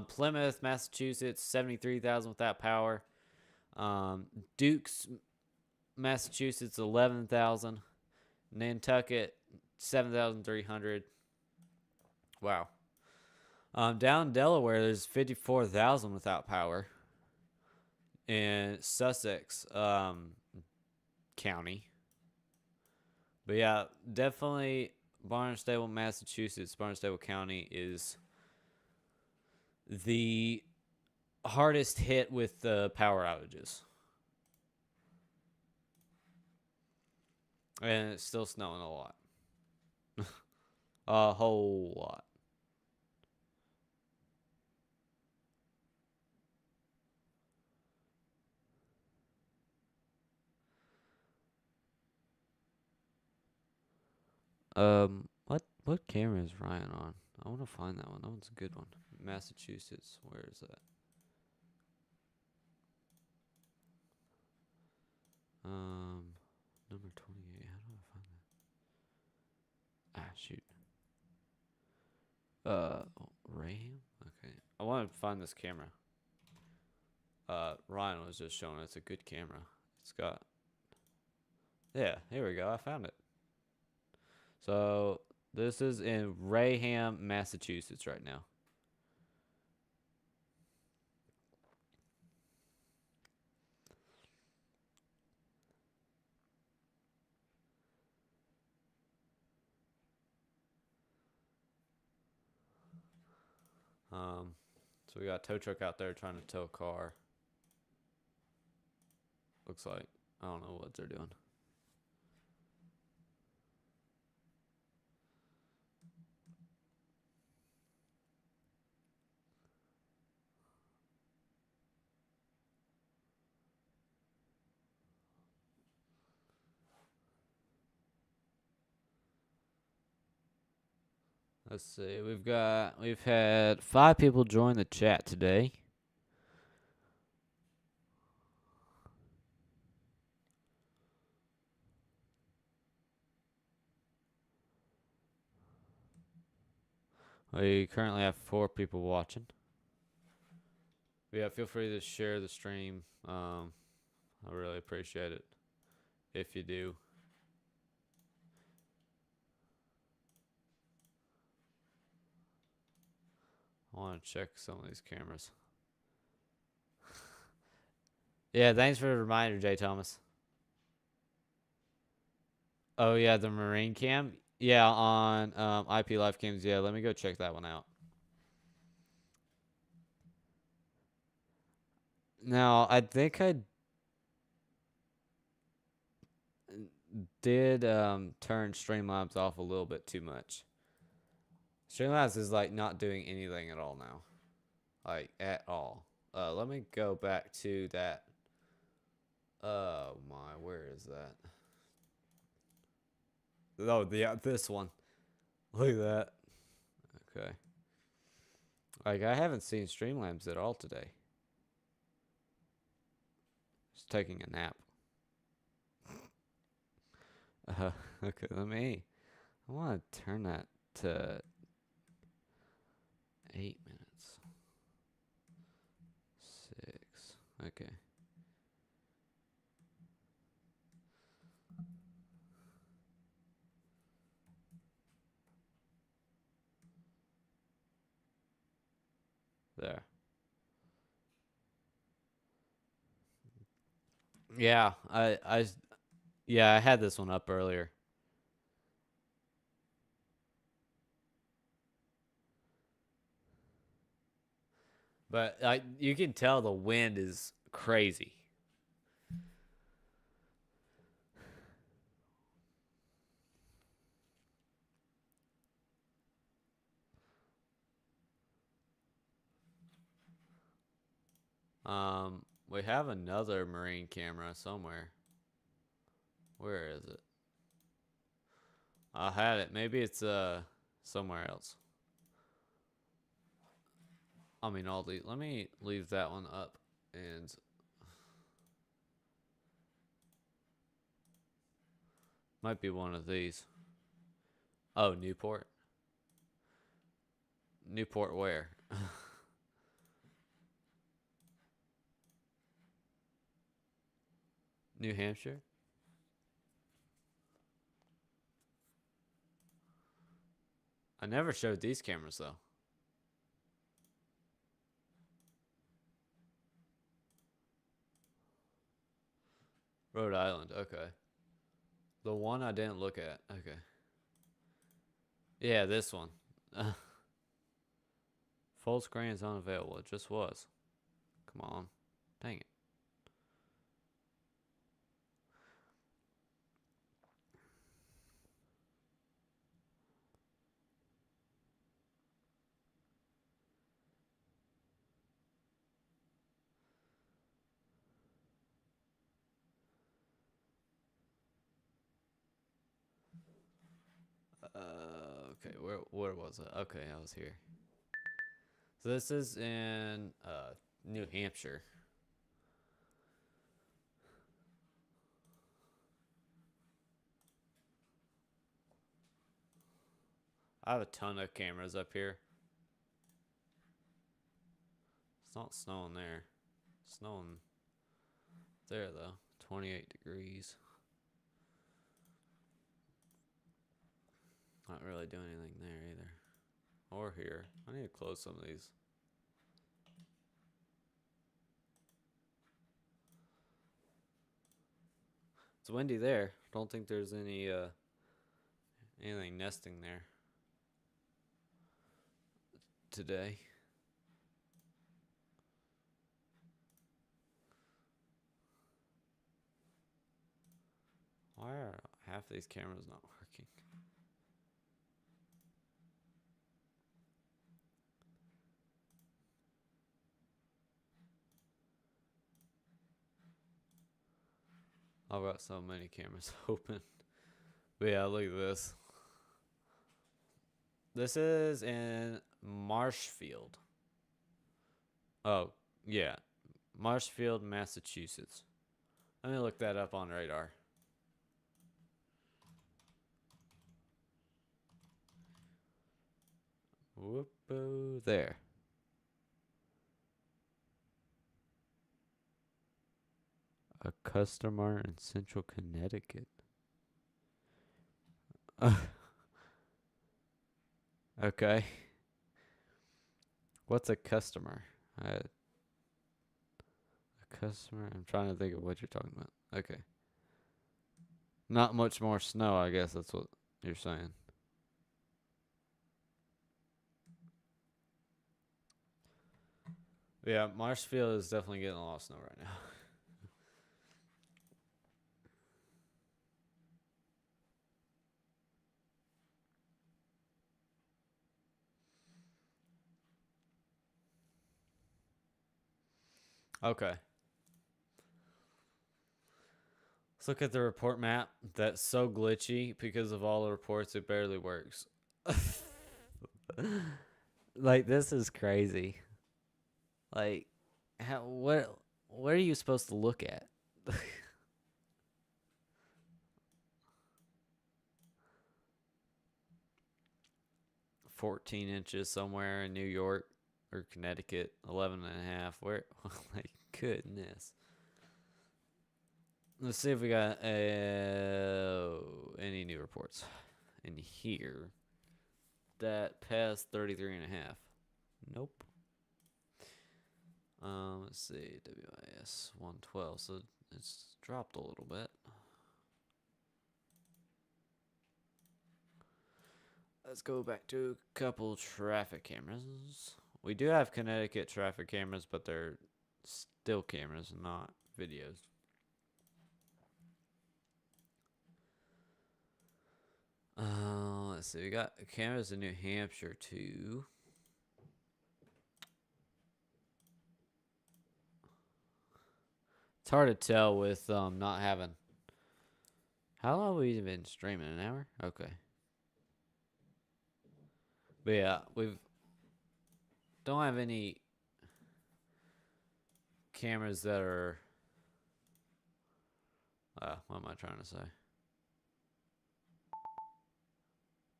Plymouth, Massachusetts, 73,000 without power. Dukes, Massachusetts, 11,000. Nantucket, 7,300. Wow. Down in Delaware, there's 54,000 without power. In Sussex County. But yeah, definitely Barnstable, Massachusetts, Barnstable County is the hardest hit with the power outages. And it's still snowing a lot. A whole lot. What camera is Ryan on? I want to find that one. That one's a good one. Massachusetts. Where is that? Number 28. How do I find that? Ah, shoot. Raham? Okay. I want to find this camera. Ryan was just showing it's a good camera. It's got. Yeah, here we go. I found it. So this is in Raham, Massachusetts right now. So we got a tow truck out there trying to tow a car. Looks like I don't know what they're doing. Let's see. We've had 5 people join the chat today. We currently have 4 people watching. Yeah, feel free to share the stream. I really appreciate it if you do. I want to check some of these cameras. Yeah, thanks for the reminder, Jay Thomas. Oh yeah, the Marine cam. Yeah, on IP Live Cams. Yeah, let me go check that one out. Now, I think I did turn Streamlabs off a little bit too much. Streamlabs is like not doing anything at all now. Like at all. Let me go back to that. Oh my, where is that? Oh, yeah, this one. Look at that. Okay. Like I haven't seen Streamlabs at all today. Just taking a nap. Okay, I want to turn that to 8 minutes. 6. Okay. There. Yeah, I had this one up earlier. But you can tell the wind is crazy. We have another marine camera somewhere. Where is it? I had it. Maybe it's somewhere else. I mean, let me leave that one up and might be one of these. Oh, Newport. Newport where? New Hampshire? I never showed these cameras though. Rhode Island, okay. The one I didn't look at, okay. Yeah, this one. Full screen is unavailable. It just was. Come on. Dang it. Okay, where was it? Okay, I was here. So this is in New Hampshire. I have a ton of cameras up here. It's not snowing there. It's snowing there though. 28 degrees. Not really doing anything there either. Or here. I need to close some of these. It's windy there. Don't think there's anything nesting there today. Why are half these cameras not working? I've got so many cameras open. But yeah, look at this. This is in Marshfield. Oh, yeah. Marshfield, Massachusetts. Let me look that up on radar. Whoop-oo, there. A customer in Central Connecticut. Okay. What's a customer? A customer? I'm trying to think of what you're talking about. Okay. Not much more snow, I guess that's what you're saying. Yeah, Marshfield is definitely getting a lot of snow right now. Okay. Let's look at the report map. That's so glitchy because of all the reports, it barely works. Like, this is crazy. Like, what are you supposed to look at? 14 inches somewhere in New York or Connecticut, 11 and a half. Where? Like, goodness. Let's see if we got any new reports in here that passed 33 and a half. Nope. Let's see, WIS 112. So it's dropped a little bit. Let's go back to a couple traffic cameras. We do have Connecticut traffic cameras, but they're still cameras, not videos. Let's see. We got cameras in New Hampshire too. It's hard to tell with not having. How long have we been streaming? An hour? Okay. But yeah, don't have any cameras that are. What am I trying to say?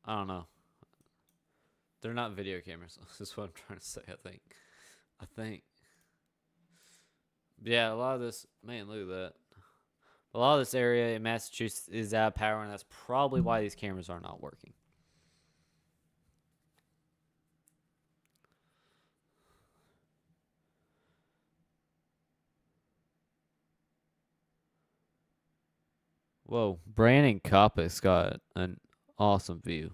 I don't know. They're not video cameras. That's what I'm trying to say. I think. Yeah, a lot of this. Man, look at that. A lot of this area in Massachusetts is out of power, and that's probably why these cameras are not working. Whoa, Brandon Coppice got an awesome view.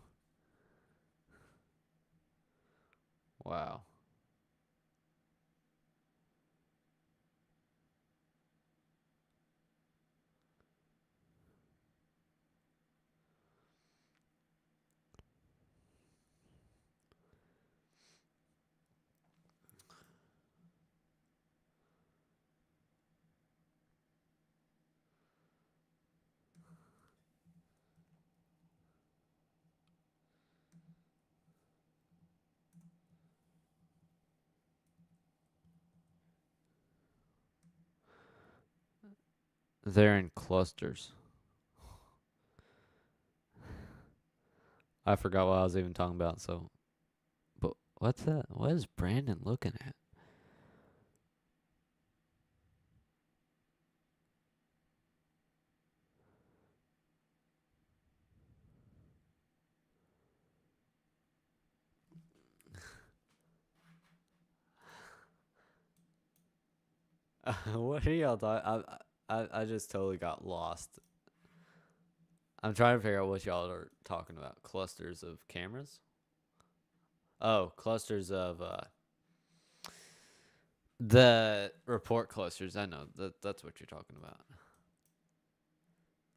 Wow. They're in clusters. I forgot what I was even talking about. So, but what's that? What is Brandon looking at? What are y'all talking? I just totally got lost. I'm trying to figure out what y'all are talking about. Clusters of cameras? Oh, clusters of the report clusters. I know that's what you're talking about.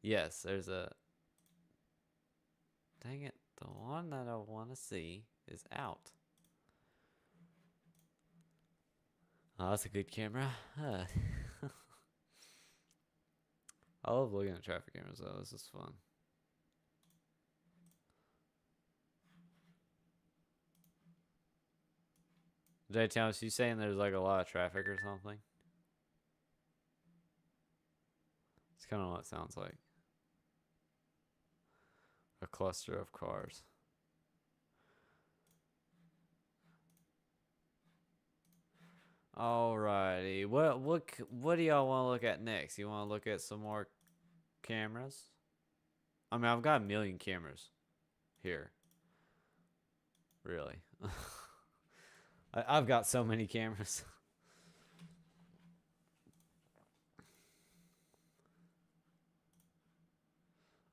Yes, there's a. Dang it! The one that I want to see is out. Oh, that's a good camera. I love looking at traffic cameras though. This is fun. Jay Thomas, you saying there's like a lot of traffic or something? It's kind of what it sounds like. A cluster of cars. Alrighty. What do y'all want to look at next? You want to look at some more cameras? I mean, I've got a million cameras here. Really. I've got so many cameras.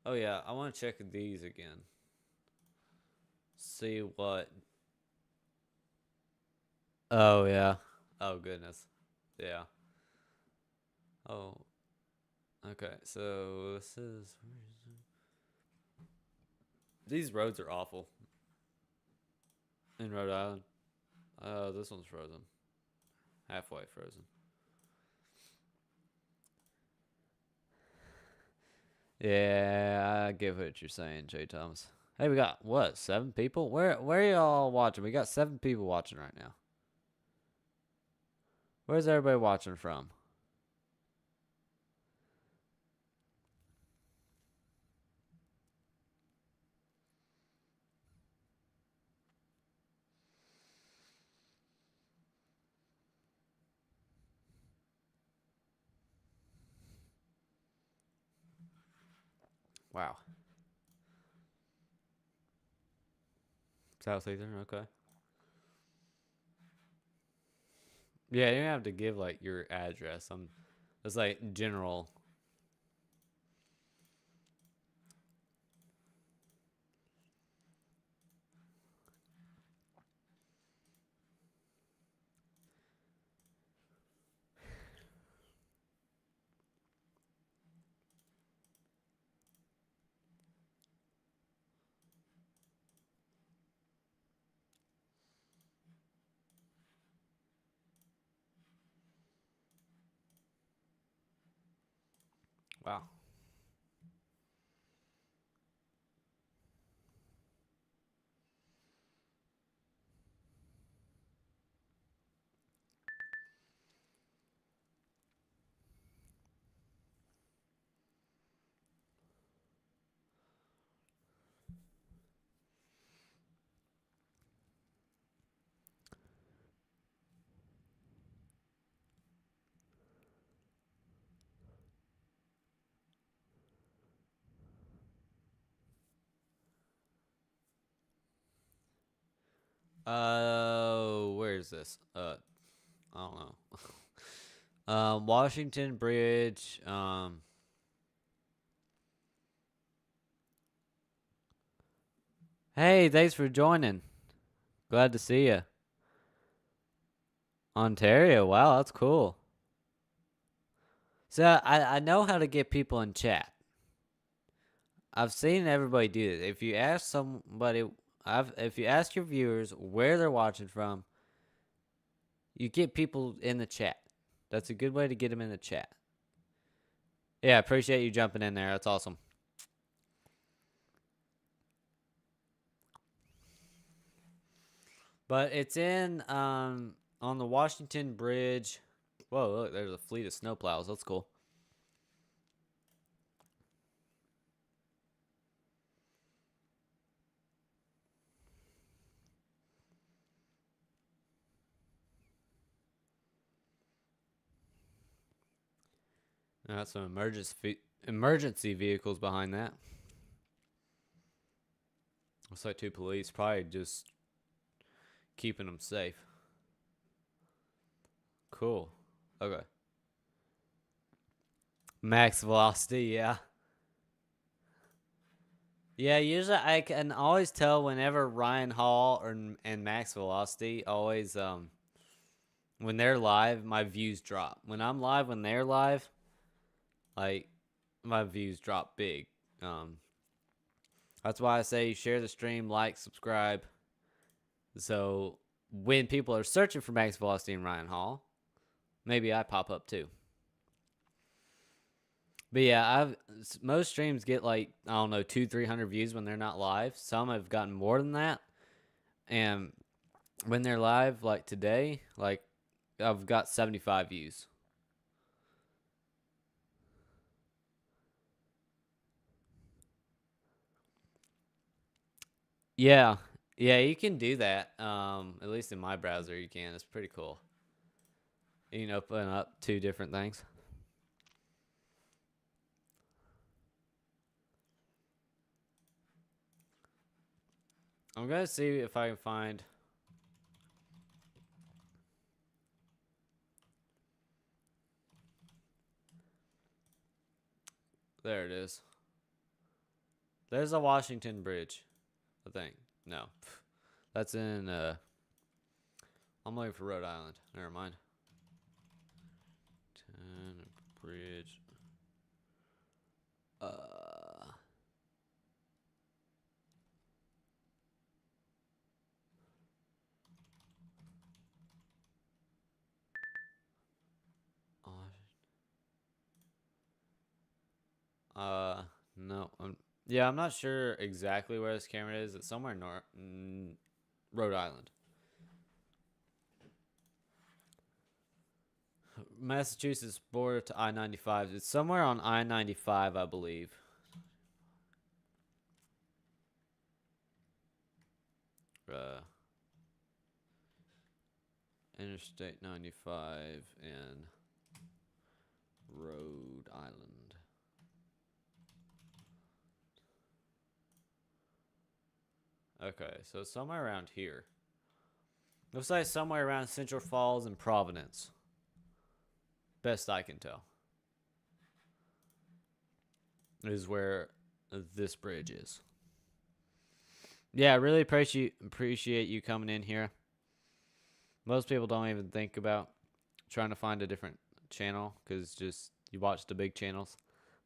Oh yeah, I want to check these again. See what. Oh yeah. Oh goodness. Yeah. Oh. Okay. So this is. These roads are awful in Rhode Island. This one's frozen. Halfway frozen. Yeah, I get what you're saying, Jay Thomas. Hey, we got what? 7 people? Where are y'all watching? We got 7 people watching right now. Where's everybody watching from? Wow. Southeastern, okay. Yeah, you don't have to give like your address. It's like general. Wow. Where is this? I don't know. Washington Bridge. Hey, thanks for joining. Glad to see you. Ontario. Wow, that's cool. So I know how to get people in chat. I've seen everybody do it. If you ask somebody, if you ask your viewers where they're watching from, you get people in the chat. That's a good way to get them in the chat. Yeah, appreciate you jumping in there. That's awesome. But it's in on the Washington Bridge. Whoa, look, there's a fleet of snowplows. That's cool. Got some emergency vehicles behind that. Looks like 2 police, probably just keeping them safe. Cool. Okay. Max velocity, yeah. Yeah, usually I can always tell whenever Ryan Hall and Max Velocity always when they're live, my views drop. When I'm live, when they're live, like my views drop big. Um, that's why I say share the stream, like, subscribe. So when people are searching for Max Velocity and Ryan Hall, maybe I pop up too. But yeah, most streams get like, I don't know, 200-300 views when they're not live. Some have gotten more than that, and when they're live, like today, like I've got 75 views. Yeah, yeah, you can do that. At least in my browser, you can. It's pretty cool. You can open up 2 different things. I'm gonna see if I can find. There it is. There's a Washington Bridge, I think. No, that's in. I'm looking for Rhode Island. Never mind. Bridge. Uh. No. Yeah, I'm not sure exactly where this camera is. It's somewhere in Rhode Island. Massachusetts border to I-95. It's somewhere on I-95, I believe. Interstate 95 in Rhode Island. Okay, so somewhere around here. Looks like somewhere around Central Falls and Providence. Best I can tell. Is where this bridge is. Yeah, I really appreciate you coming in here. Most people don't even think about trying to find a different channel because just you watch the big channels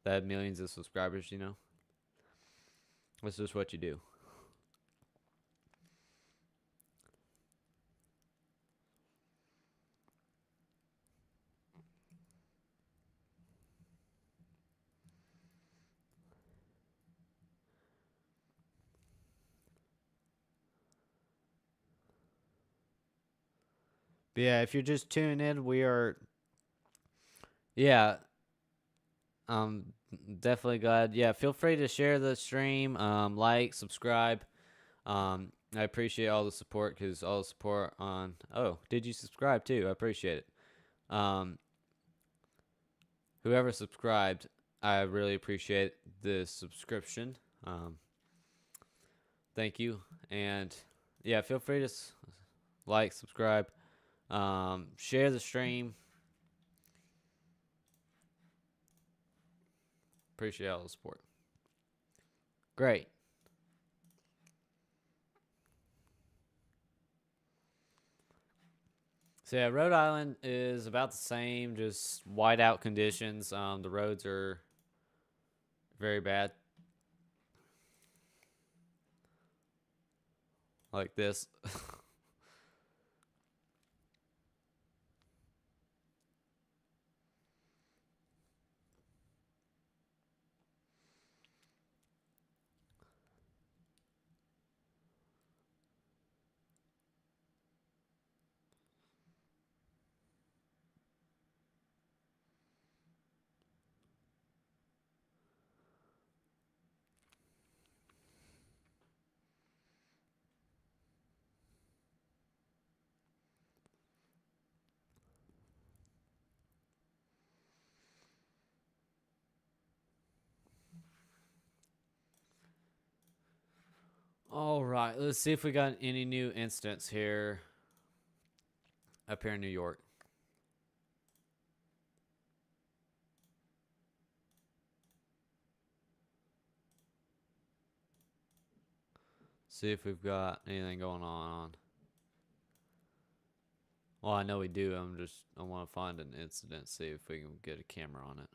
that have millions of subscribers, you know. That's just what you do. But yeah, if you're just tuning in, we are. Yeah, definitely glad. Yeah, feel free to share the stream, like, subscribe. I appreciate all the support because all the support on. Oh, did you subscribe too? I appreciate it. Whoever subscribed, I really appreciate the subscription. Thank you, and yeah, feel free to like, subscribe, share the stream. Appreciate all the support. Great. So yeah, Rhode Island is about the same, just whiteout conditions. The roads are very bad. Like this. right, let's see if we got any new incidents here up here in New York. See if we've got anything going on. Well, I know we do. I want to find an incident, see if we can get a camera on it.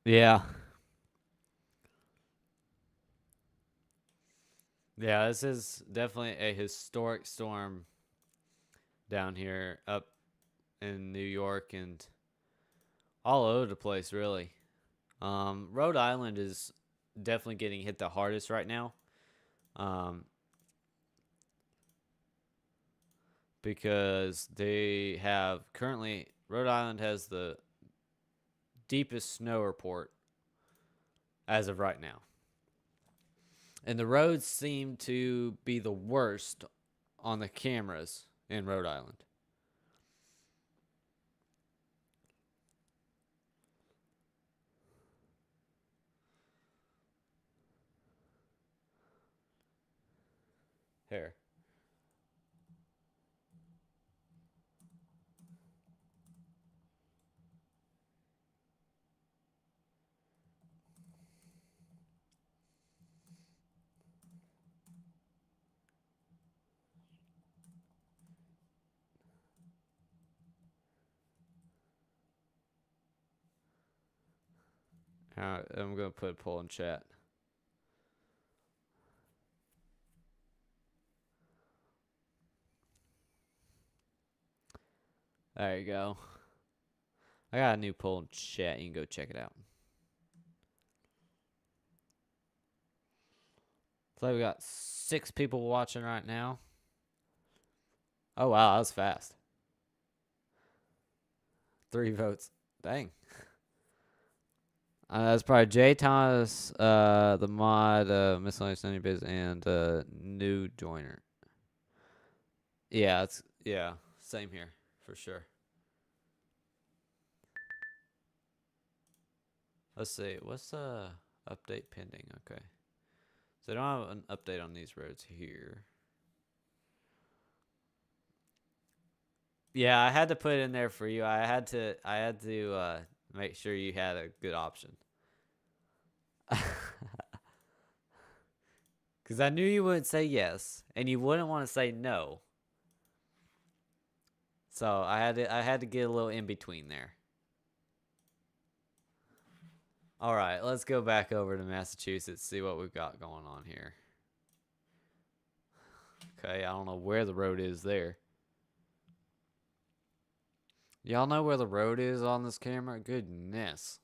Yeah. Yeah, this is definitely a historic storm down here up in New York and all over the place, really. Rhode Island is definitely getting hit the hardest right now. Because they have currently, Rhode Island has the deepest snow report as of right now. And the roads seem to be the worst on the cameras in Rhode Island. Here. I'm going to put a poll in chat. There you go. I got a new poll in chat. You can go check it out. So we got 6 people watching right now. Oh, wow. That was fast. 3 votes. Dang. That's probably Jay Thomas, the mod, Miscellaneous Sunny Biz, and new joiner. Yeah, same here for sure. Let's see, what's update pending? Okay, so I don't have an update on these roads here. Yeah, I had to put it in there for you. I had to make sure you had a good option. Because I knew you wouldn't say yes, and you wouldn't want to say no. So I had to get a little in between there. All right, let's go back over to Massachusetts, see what we've got going on here. Okay, I don't know where the road is there. Y'all know where the road is on this camera? Goodness.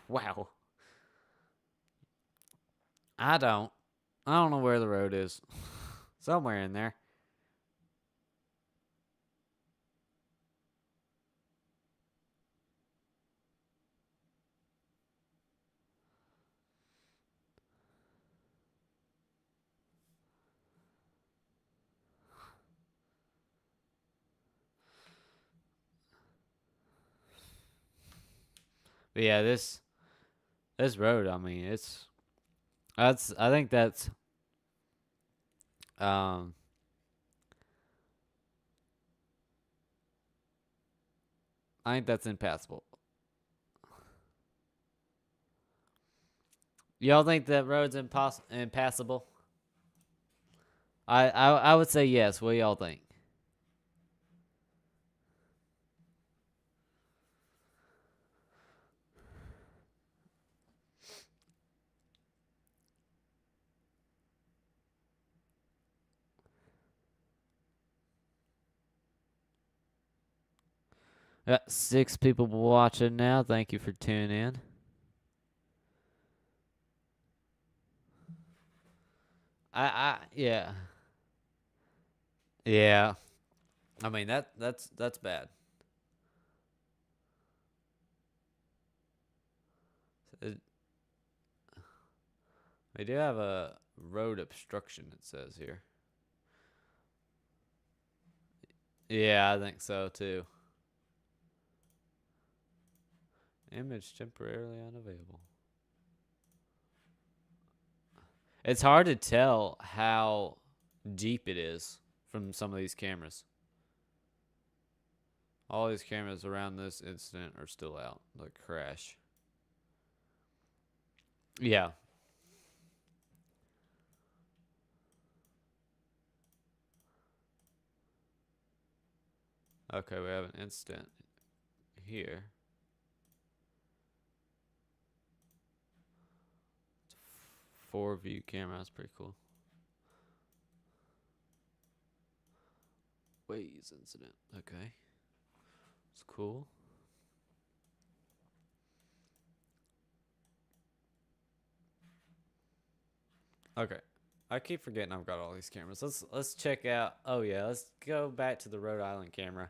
Wow. I don't know where the road is. Somewhere in there. But yeah, this road, I mean, I think that's I think that's impassable. Y'all think that road's impassable? I would say yes. What do y'all think? Got 6 people watching now. Thank you for tuning in. Yeah. Yeah. I mean that's bad. We do have a road obstruction, it says here. Yeah, I think so too. Image temporarily unavailable. It's hard to tell how deep it is from some of these cameras. All these cameras around this incident are still out. The crash. Yeah. Okay, we have an incident here. It's a 4-view camera. That's pretty cool. Waze incident. Okay. It's cool. Okay. I keep forgetting I've got all these cameras. Let's check out. Oh yeah, let's go back to the Rhode Island camera.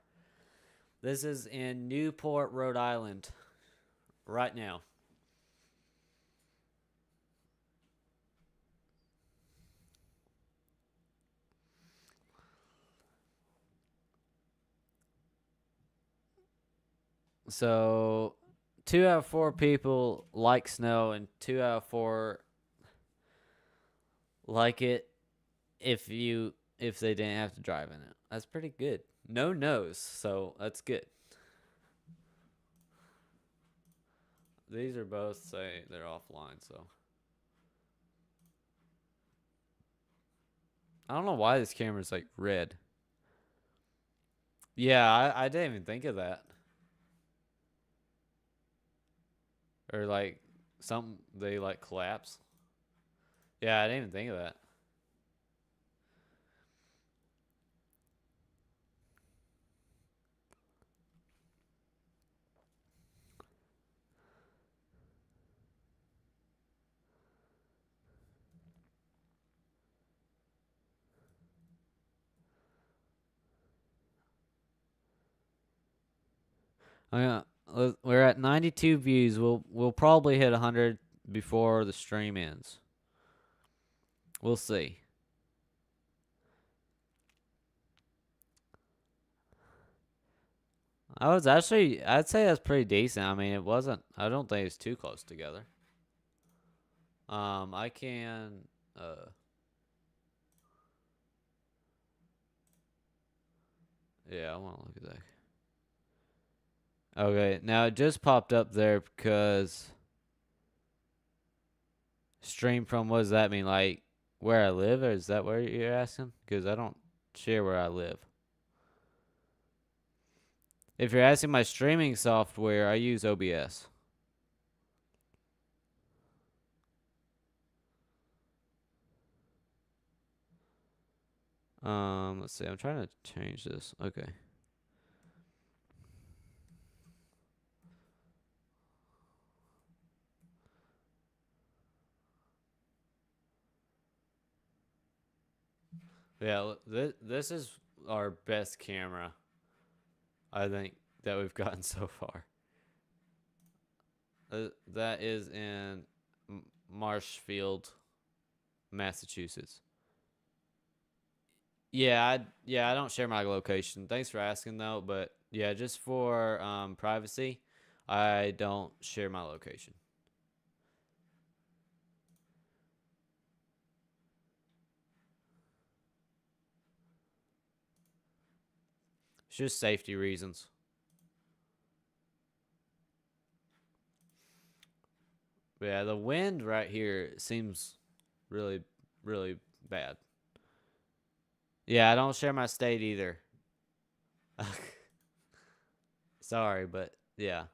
This is in Newport, Rhode Island right now. So 2 out of 4 people like snow and 2 out of 4 like it if they didn't have to drive in it. That's pretty good. No no's, so that's good. These are both say they're offline, so I don't know why this camera's like red. Yeah, I didn't even think of that. Or like something they like collapse. Yeah, I didn't even think of that. Oh, yeah, we're at 92 views. We'll probably hit 100 before the stream ends. We'll see. I'd say that's pretty decent. I mean, it wasn't. I don't think it's too close together. I can. Yeah, I want to look at that. Okay, now it just popped up there because stream from. What does that mean? Like where I live, or is that where you're asking? Because I don't share where I live. If you're asking my streaming software, I use OBS. Let's see. I'm trying to change this. Okay. Yeah, this is our best camera, I think, that we've gotten so far. That is in Marshfield, Massachusetts. Yeah, I don't share my location. Thanks for asking though, but yeah, just for privacy, I don't share my location. It's just safety reasons. But yeah, the wind right here seems really, really bad. Yeah, I don't share my state either. Sorry, but yeah.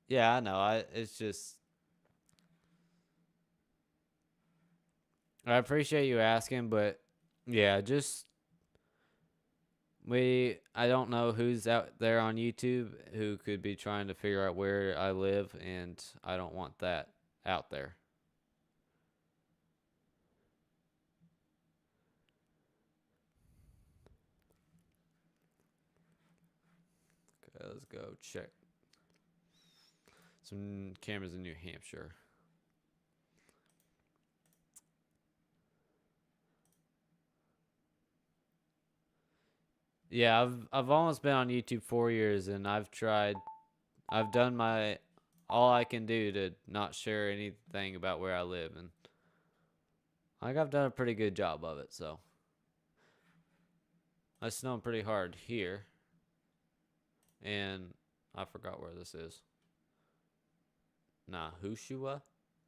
Yeah, I know. It's just I appreciate you asking, but yeah, just I don't know who's out there on YouTube who could be trying to figure out where I live, and I don't want that out there. Okay, let's go check some cameras in New Hampshire. Yeah, I've almost been on YouTube 4 years, and I've done my all I can do to not share anything about where I live, and like I've done a pretty good job of it. So it's snowing pretty hard here, and I forgot where this is. Nahushua?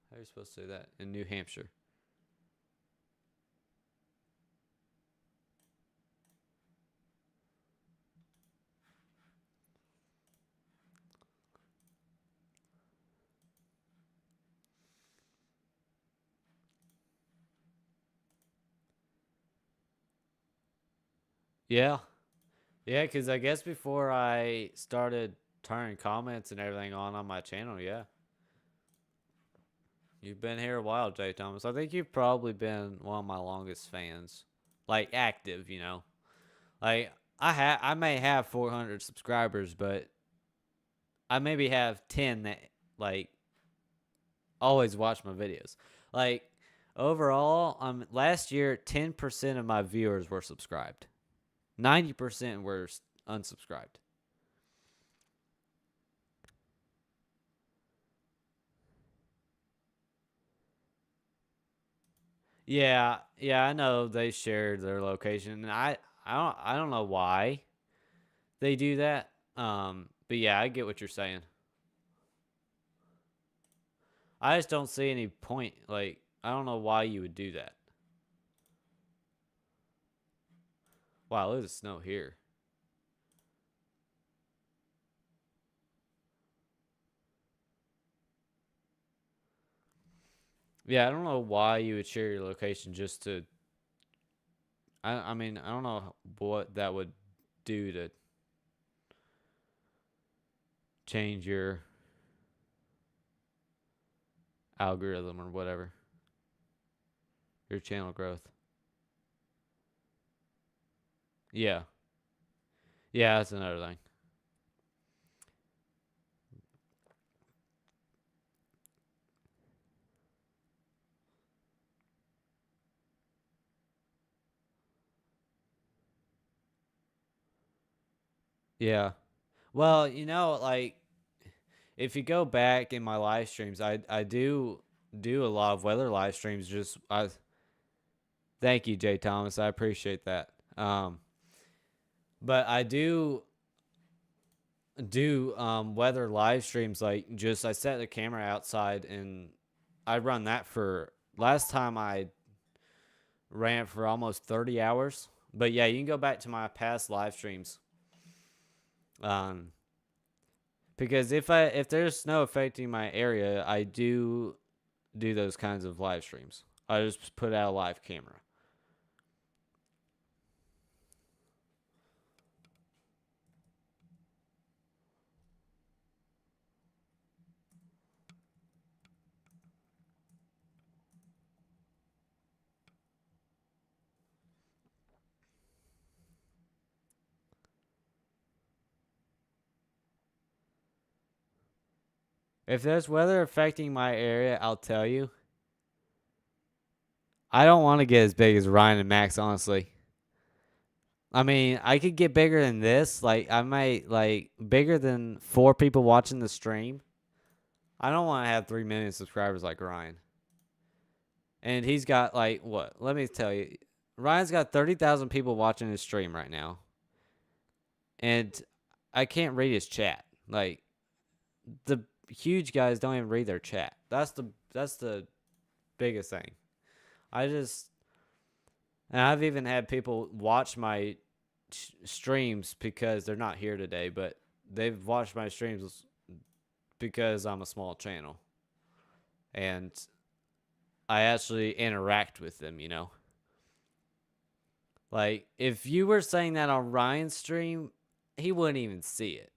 How are you supposed to say that? In New Hampshire. Yeah. Yeah, because I guess before I started turning comments and everything on my channel, yeah. You've been here a while, Jay Thomas. I think you've probably been one of my longest fans. Like active, you know. Like I may have 400 subscribers, but I maybe have 10 that like always watch my videos. Like overall, last year 10% of my viewers were subscribed. 90% were unsubscribed. Yeah, yeah, I know they shared their location, and I don't know why they do that. But yeah, I get what you're saying. I just don't see any point. Like, I don't know why you would do that. Wow, look at the snow here. Yeah, I don't know why you would share your location just to. I mean, I don't know what that would do to change your algorithm or whatever, your channel growth. Yeah, yeah, that's another thing. Yeah. Well, like if you go back in my live streams, I do a lot of weather live streams. Just I thank you, Jay Thomas. I appreciate that. But I do weather live streams like just I set the camera outside and I run that for last time I ran for almost 30 hours. But yeah, you can go back to my past live streams. Um, because if there's snow affecting my area, I do those kinds of live streams. I just put out a live camera. If there's weather affecting my area, I'll tell you. I don't want to get as big as Ryan and Max, honestly. I mean, I could get bigger than this. Like, I might, like, bigger than 4 people watching the stream. I don't want to have 3 million subscribers like Ryan. And he's got, like, what? Let me tell you. Ryan's got 30,000 people watching his stream right now. And I can't read his chat. Like, the huge guys don't even read their chat. That's the biggest thing. And I've even had people watch my streams because they're not here today, but they've watched my streams because I'm a small channel. And I actually interact with them, you know? Like, if you were saying that on Ryan's stream, he wouldn't even see it.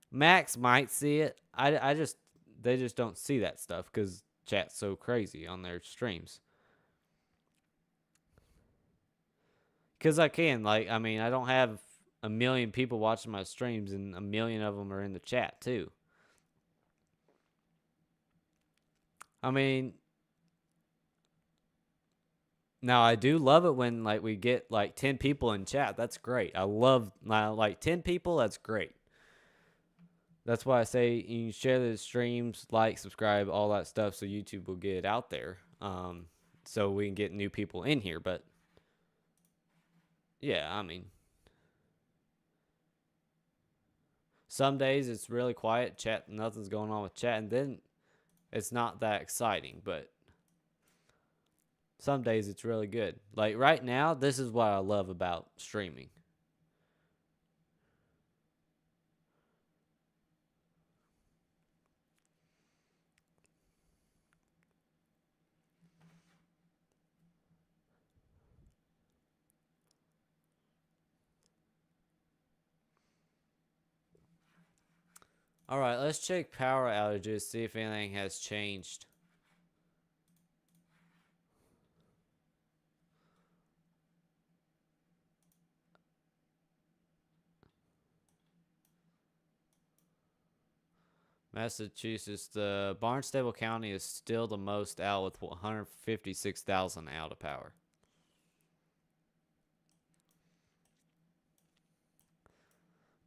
Max might see it. They just don't see that stuff because chat's so crazy on their streams. Because I can, like, I mean, I don't have a million people watching my streams, and a million of them are in the chat too. I mean, now I do love it when like we get like 10 people in chat. That's great. I love like 10 people. That's great. That's why I say you share the streams, like, subscribe, all that stuff, so YouTube will get it out there. So we can get new people in here. But yeah, I mean, some days it's really quiet, chat, nothing's going on with chat, and then it's not that exciting. But some days it's really good. Like right now, this is what I love about streaming. All right, let's check power outages, see if anything has changed. Massachusetts, the Barnstable County is still the most out with 156,000 out of power.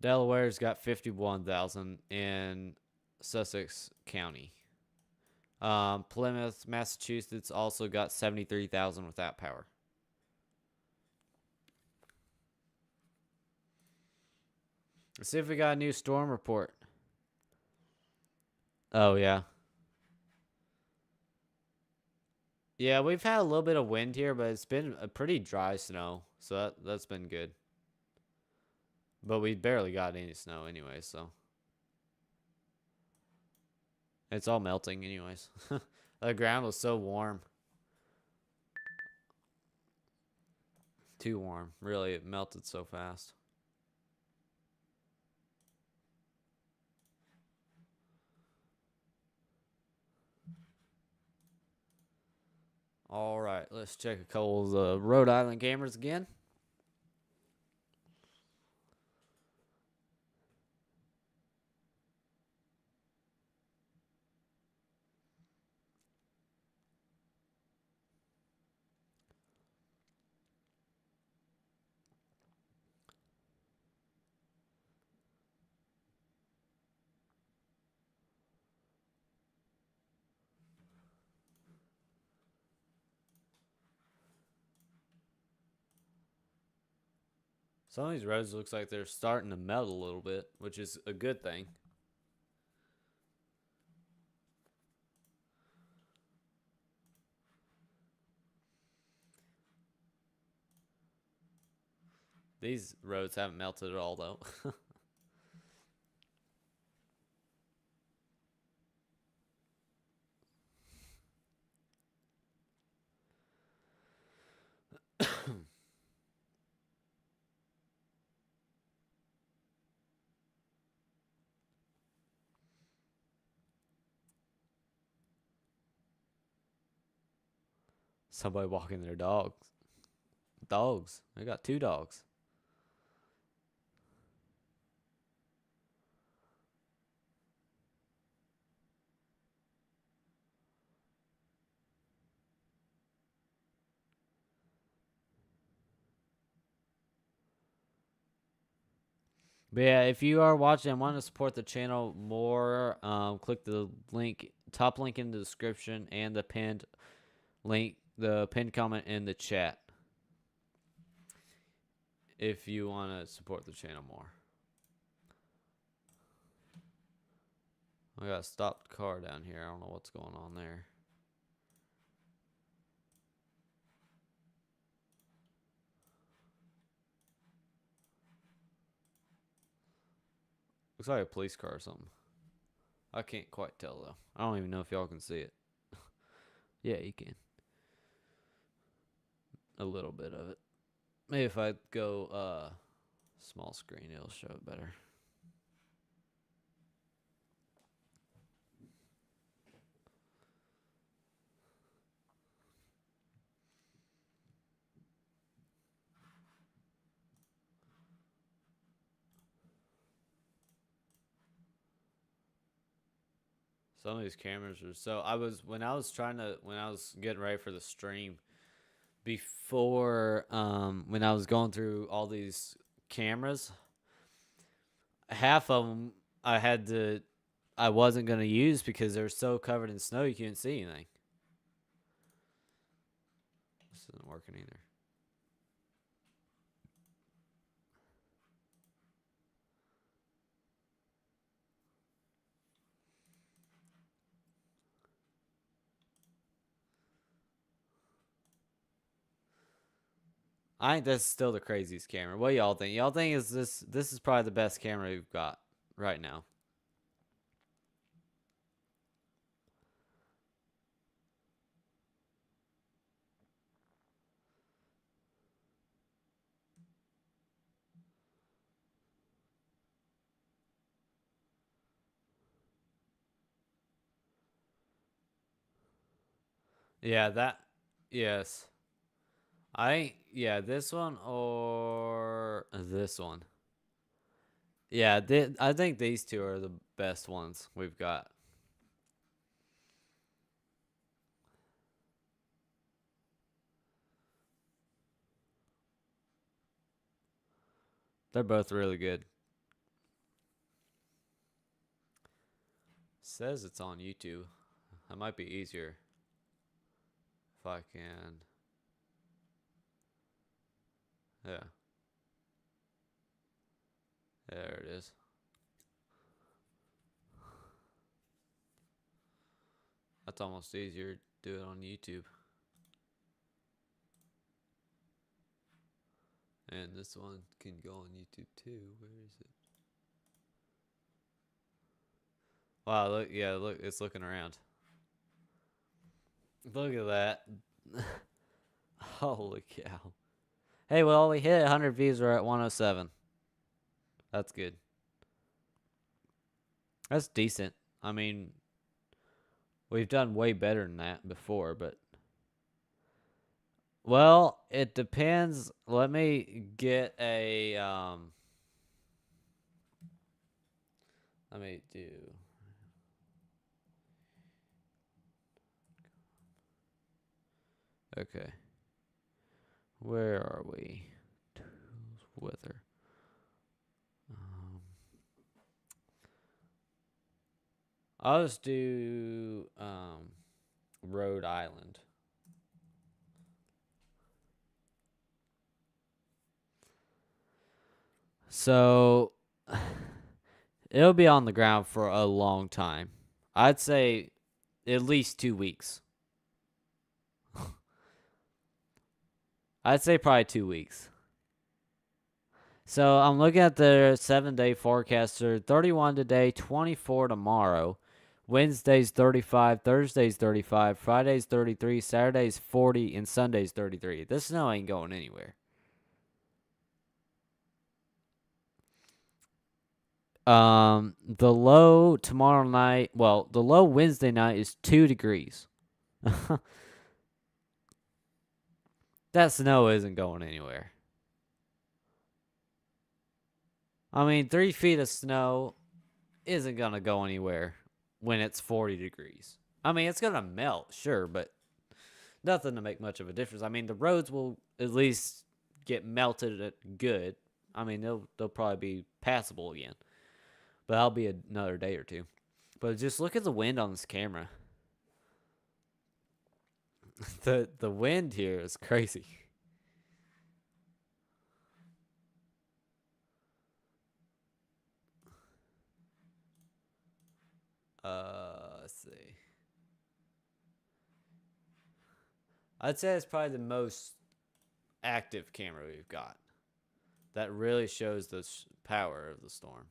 Delaware's got 51,000 in Sussex County. Plymouth, Massachusetts also got 73,000 without power. Let's see if we got a new storm report. Oh, yeah. Yeah, we've had a little bit of wind here, but it's been a pretty dry snow, so that's been good. But we barely got any snow anyway, so. It's all melting anyways. The ground was so warm. Too warm. Really, it melted so fast. All right, let's check a couple of the Rhode Island cameras again. Some of these roads looks like they're starting to melt a little bit, which is a good thing. These roads haven't melted at all, though. Somebody walking their dogs. Dogs. I got 2 dogs. But yeah, if you are watching and want to support the channel more, click the link, top link in the description, and the pinned link, the pinned comment in the chat. If you want to support the channel more. I got a stopped car down here. I don't know what's going on there. Looks like a police car or something. I can't quite tell though. I don't even know if y'all can see it. Yeah, you can. A little bit of it. Maybe if I go small screen, it'll show it better. Some of these cameras are so. When I was getting ready for the stream, before when I was going through all these cameras, half of them I wasn't gonna use because they're so covered in snow you couldn't see anything. This isn't working either. I think that's still the craziest camera. What y'all think? Y'all think is this is probably the best camera we've got right now. Yeah, that yes. This one or this one. Yeah, I think these two are the best ones we've got. They're both really good. Says it's on YouTube. That might be easier if I can. Yeah. There it is. That's almost easier to do it on YouTube. And this one can go on YouTube too. Where is it? Wow, look, yeah, look, it's looking around. Look at that. Holy cow. Hey, well, we hit 100 views. We're at 107. That's good. That's decent. I mean, we've done way better than that before, but. Well, it depends. Let me get a. Let me do. Okay. Where are we? Weather. I'll just do Rhode Island. So it'll be on the ground for a long time. I'd say at least 2 weeks. I'd say probably 2 weeks. So I'm looking at the 7-day forecaster. 31 today, 24 tomorrow. Wednesday's 35, Thursday's 35, Friday's 33, Saturday's 40, and Sunday's 33. This snow ain't going anywhere. The low tomorrow night, well, the low Wednesday night is 2 degrees. That snow isn't going anywhere. I mean, 3 feet of snow isn't going to go anywhere when it's 40 degrees. I mean, it's going to melt, sure, but nothing to make much of a difference. I mean, the roads will at least get melted good. I mean, they'll probably be passable again. But that'll be another day or two. But just look at the wind on this camera. The wind here is crazy. Let's see. I'd say it's probably the most active camera we've got. That really shows the power of the storm.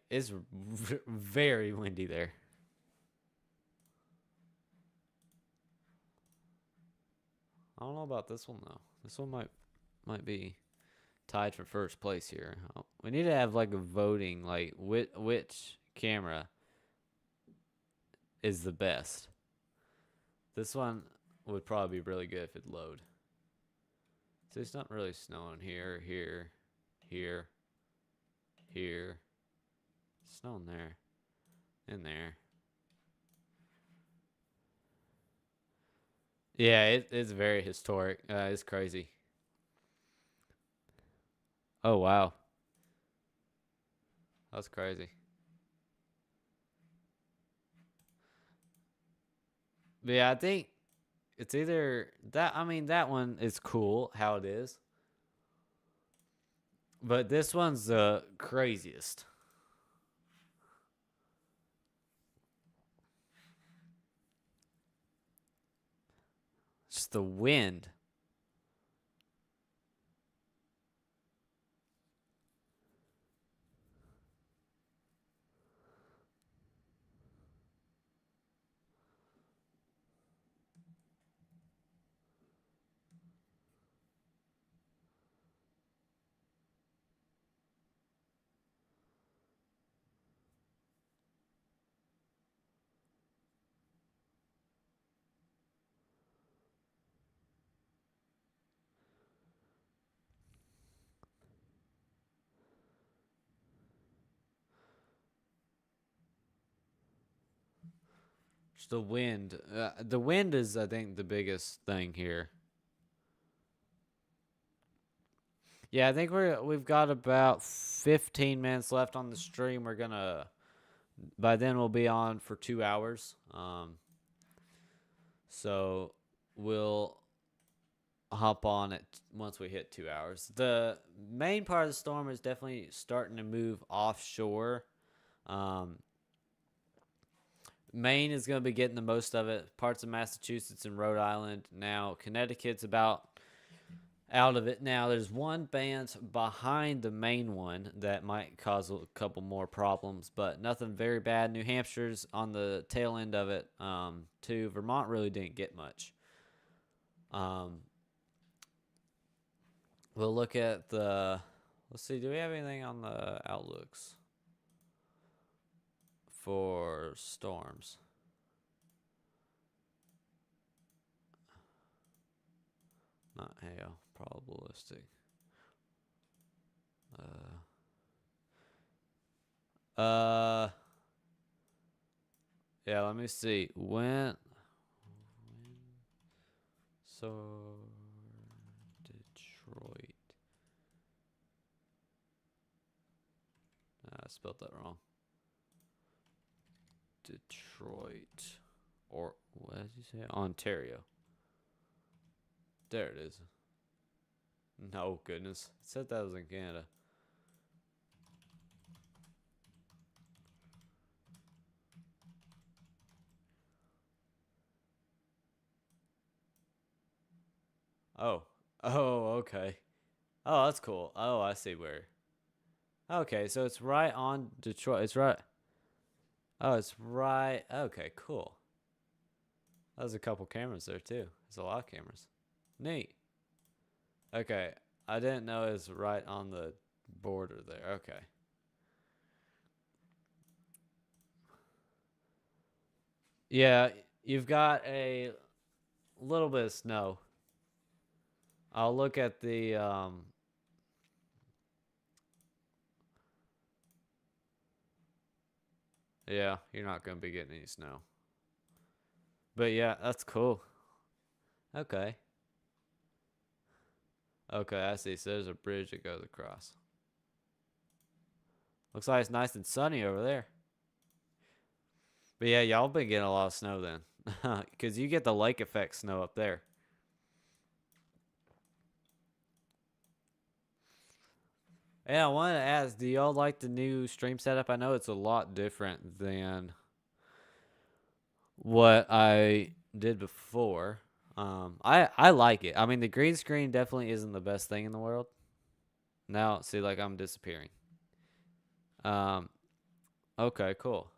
It's very windy there. I don't know about this one though. This one might be tied for first place here. We need to have like a voting, like which camera is the best. This one would probably be really good if it load. So it's not really snowing here, here, here, here. Snowing there, in there. Yeah, it's very historic. It's crazy. Oh wow, that's crazy. But yeah, I think it's either that. I mean, that one is cool how it is, but this one's the craziest. Just the wind. Just the wind. The wind is, I think, the biggest thing here. Yeah, I think we've got about 15 minutes left on the stream. We're gonna by then we'll be on for 2 hours. So we'll hop on it once we hit 2 hours. The main part of the storm is definitely starting to move offshore. Um, Maine is going to be getting the most of it. Parts of Massachusetts and Rhode Island. Now Connecticut's about out of it. Now there's one band behind the main one that might cause a couple more problems, but nothing very bad. New Hampshire's on the tail end of it. Too. Vermont really didn't get much. Um, we'll look at the. Let's see. Do we have anything on the outlooks for storms? Not hail. Probabilistic. Uh. Yeah. Let me see. When. So. Detroit. I spelled that wrong. Detroit. Or what did you say? Ontario. There it is. No goodness. It said that was in Canada. Oh. Oh, okay. Oh, that's cool. Oh, I see where. Okay, so it's right on Detroit. It's right. Oh, it's right. Okay, cool. There's a couple cameras there too. There's a lot of cameras. Neat. Okay, I didn't know it was right on the border there. Okay. Yeah, you've got a little bit of snow. I'll look at the yeah, you're not gonna be getting any snow. But yeah, that's cool. Okay. Okay, I see. So there's a bridge that goes across. Looks like it's nice and sunny over there. But yeah, y'all been getting a lot of snow then. Because you get the lake effect snow up there. Yeah, I wanted to ask, do y'all like the new stream setup? I know it's a lot different than what I did before. I like it. I mean, the green screen definitely isn't the best thing in the world. Now, see, like I'm disappearing. Um, okay, cool.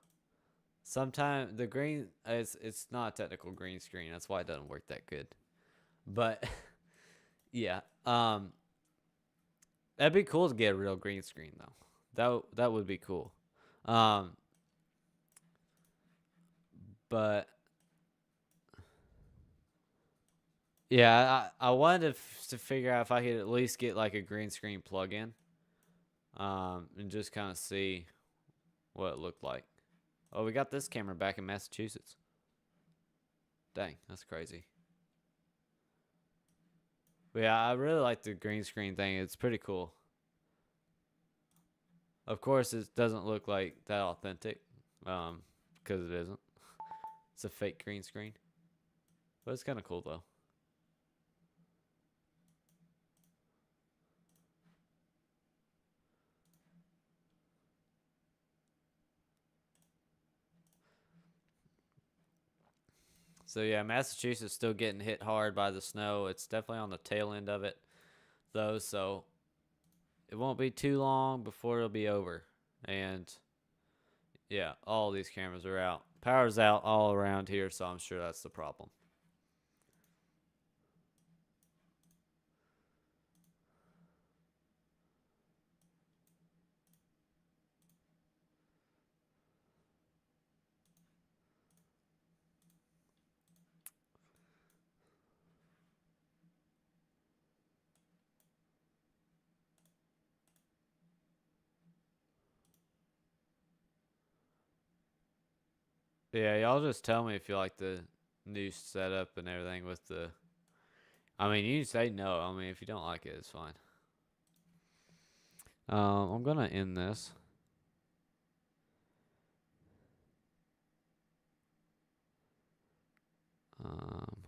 Sometimes the green it's not a technical green screen. That's why it doesn't work that good. But yeah, that'd be cool to get a real green screen though. That would be cool. Um, but yeah, I wanted to figure out if I could at least get like a green screen plug-in, and just kind of see what it looked like. Oh, we got this camera back in Massachusetts. Dang, that's crazy. But yeah, I really like the green screen thing. It's pretty cool. Of course, it doesn't look like that authentic, because it isn't. It's a fake green screen, but it's kind of cool though. So yeah, Massachusetts still getting hit hard by the snow. It's definitely on the tail end of it though, so it won't be too long before it'll be over. And yeah, all these cameras are out. Power's out all around here, so I'm sure that's the problem. Yeah, y'all just tell me if you like the new setup and everything with the. I mean, you can say no. I mean, if you don't like it, it's fine. I'm gonna end this. Um,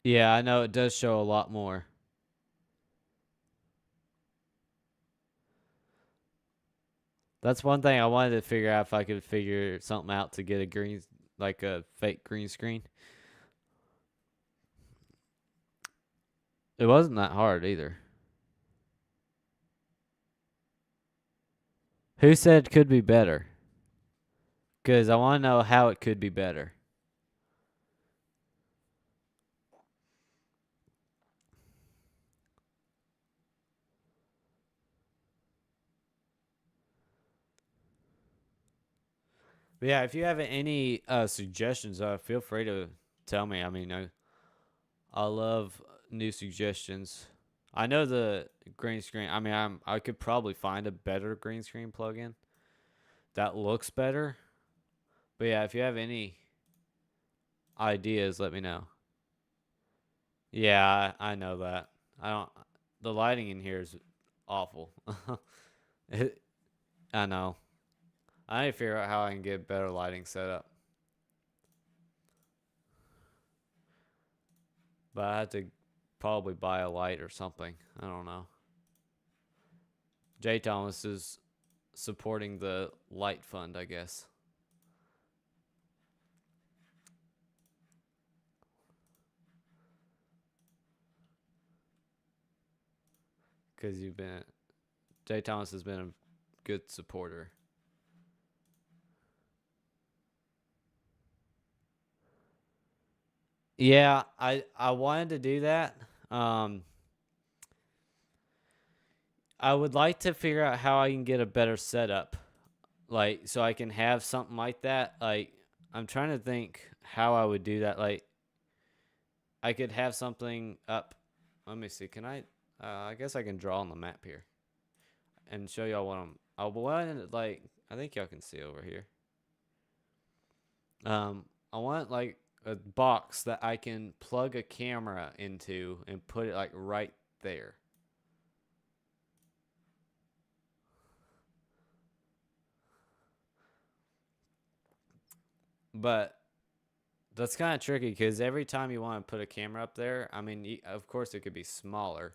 yeah, I know it does show a lot more. That's one thing I wanted to figure out if I could figure something out to get a green, like a fake green screen. It wasn't that hard either. Who said could be better? Because I want to know how it could be better. But yeah, if you have any suggestions, feel free to tell me. I mean, I love new suggestions. I know the green screen. I mean, I could probably find a better green screen plugin that looks better. But yeah, if you have any ideas, let me know. Yeah, I know that. I don't. The lighting in here is awful. it, I know. I need to figure out how I can get better lighting set up. But I have to probably buy a light or something. I don't know. Jay Thomas is supporting the light fund, I guess. Because Jay Thomas has been a good supporter. Yeah, I wanted to do that. Um, I would like to figure out how I can get a better setup, like so I can have something like that. Like I'm trying to think how I would do that. Like I could have something up. Let me see. Can I? I guess I can draw on the map here and show y'all what I'm. I want like I think y'all can see over here. I want like a box that I can plug a camera into and put it like right there. But that's kind of tricky because every time you want to put a camera up there, I mean, of course it could be smaller.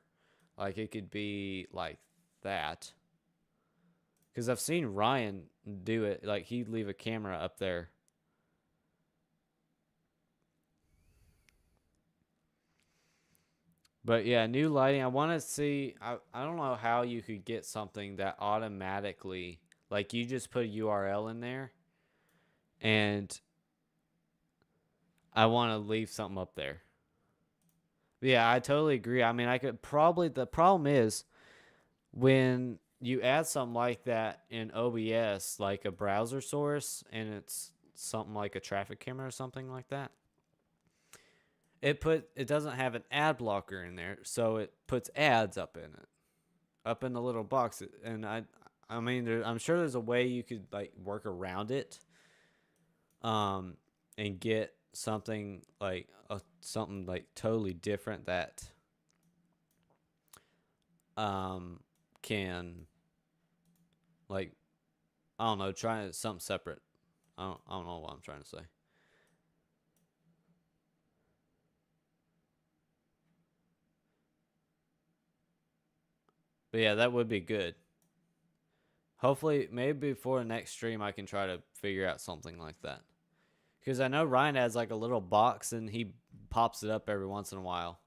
Like it could be like that. Because I've seen Ryan do it. Like he'd leave a camera up there. But yeah, new lighting. I want to see. I don't know how you could get something that automatically, like you just put a URL in there and I want to leave something up there. But yeah, I totally agree. I mean, I could probably, the problem is when you add something like that in OBS, like a browser source, and it's something like a traffic camera or something like that. It doesn't have an ad blocker in there, so it puts ads up in it, up in the little box. And I mean, I'm sure there's a way you could like work around it, um, and get something like totally different that can like I don't know, try something separate. I don't know what I'm trying to say. But yeah, that would be good. Hopefully, maybe before the next stream, I can try to figure out something like that. Because I know Ryan has like a little box and he pops it up every once in a while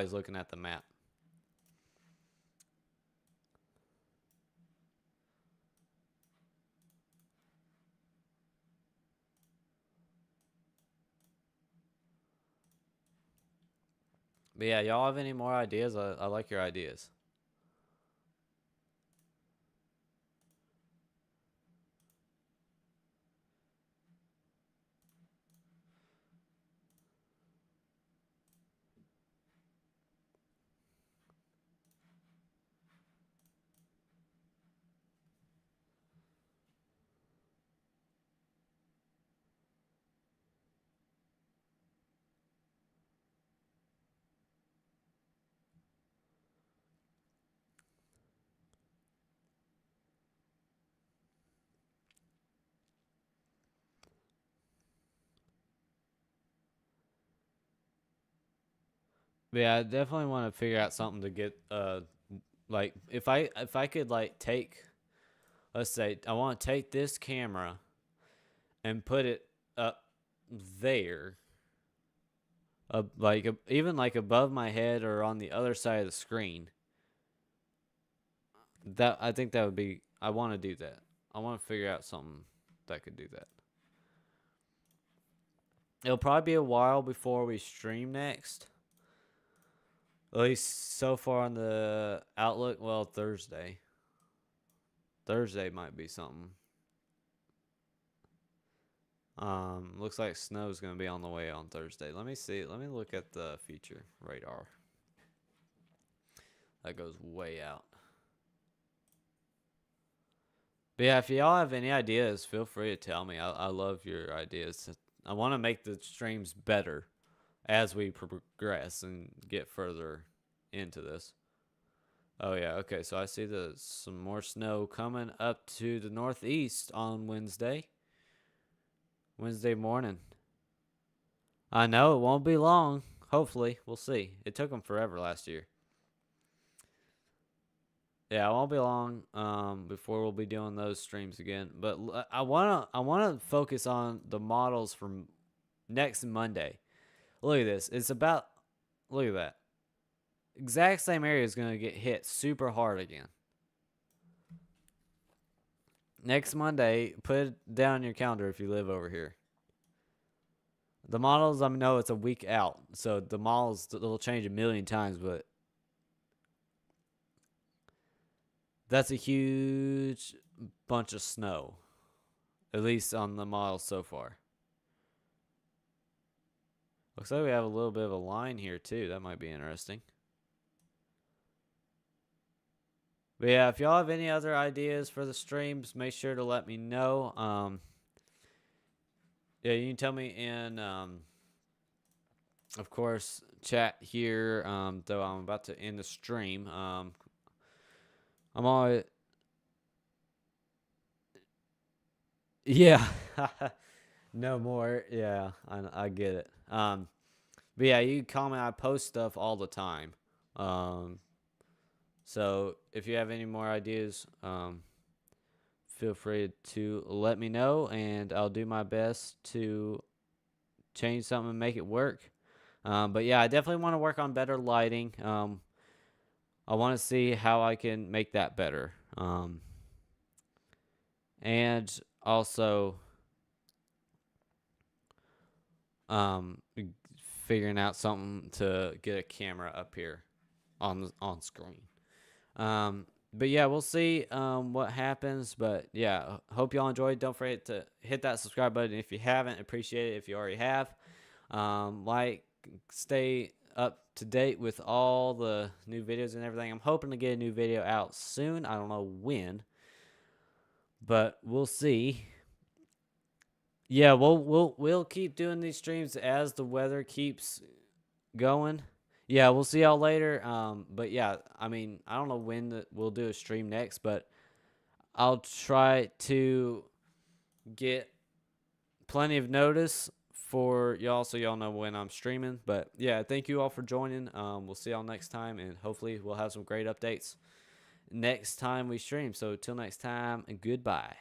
he's looking at the map. But yeah, y'all have any more ideas? I like your ideas. But yeah, I definitely want to figure out something to get like if I could like take, let's say I want to take this camera and put it up there, like even like above my head or on the other side of the screen. That I think that would be. I want to do that. I want to figure out something that could do that. It'll probably be a while before we stream next. At least so far on the Outlook. Well, Thursday. Thursday might be something. Looks like snow's gonna be on the way on Thursday. Let me see. Let me look at the future radar. That goes way out. But yeah, if y'all have any ideas, feel free to tell me. I love your ideas. I want to make the streams better as we progress and get further into this. Oh yeah, okay. So I see some more snow coming up to the northeast on Wednesday. Wednesday morning. I know it won't be long. Hopefully, we'll see. It took them forever last year. Yeah, it won't be long before we'll be doing those streams again. But I wanna focus on the models from next Monday. Look at this. Look at that. Exact same area is gonna get hit super hard again. Next Monday, put it down on your calendar if you live over here. The models, I know it's a week out, so the models will change a million times, but that's a huge bunch of snow, at least on the models so far. Looks like we have a little bit of a line here too. That might be interesting. But yeah, if y'all have any other ideas for the streams, make sure to let me know. Yeah, you can tell me in, of course, chat here. Though I'm about to end the stream. I'm always, yeah, no more. Yeah, I get it. But yeah, you can comment. I post stuff all the time. So if you have any more ideas, feel free to let me know, and I'll do my best to change something and make it work. But yeah, I definitely want to work on better lighting. I want to see how I can make that better. And also, figuring out something to get a camera up here on screen. but yeah, we'll see what happens. But yeah, hope y'all enjoyed. Don't forget to hit that subscribe button if you haven't. Appreciate it if you already have. Like, stay up to date with all the new videos and everything. I'm hoping to get a new video out soon. I don't know when, but we'll see. Yeah, we'll keep doing these streams as the weather keeps going. Yeah, we'll see y'all later. But yeah, I mean, I don't know when we'll do a stream next, but I'll try to get plenty of notice for y'all so y'all know when I'm streaming. But yeah, thank you all for joining. We'll see y'all next time, and hopefully we'll have some great updates next time we stream. So till next time, and goodbye.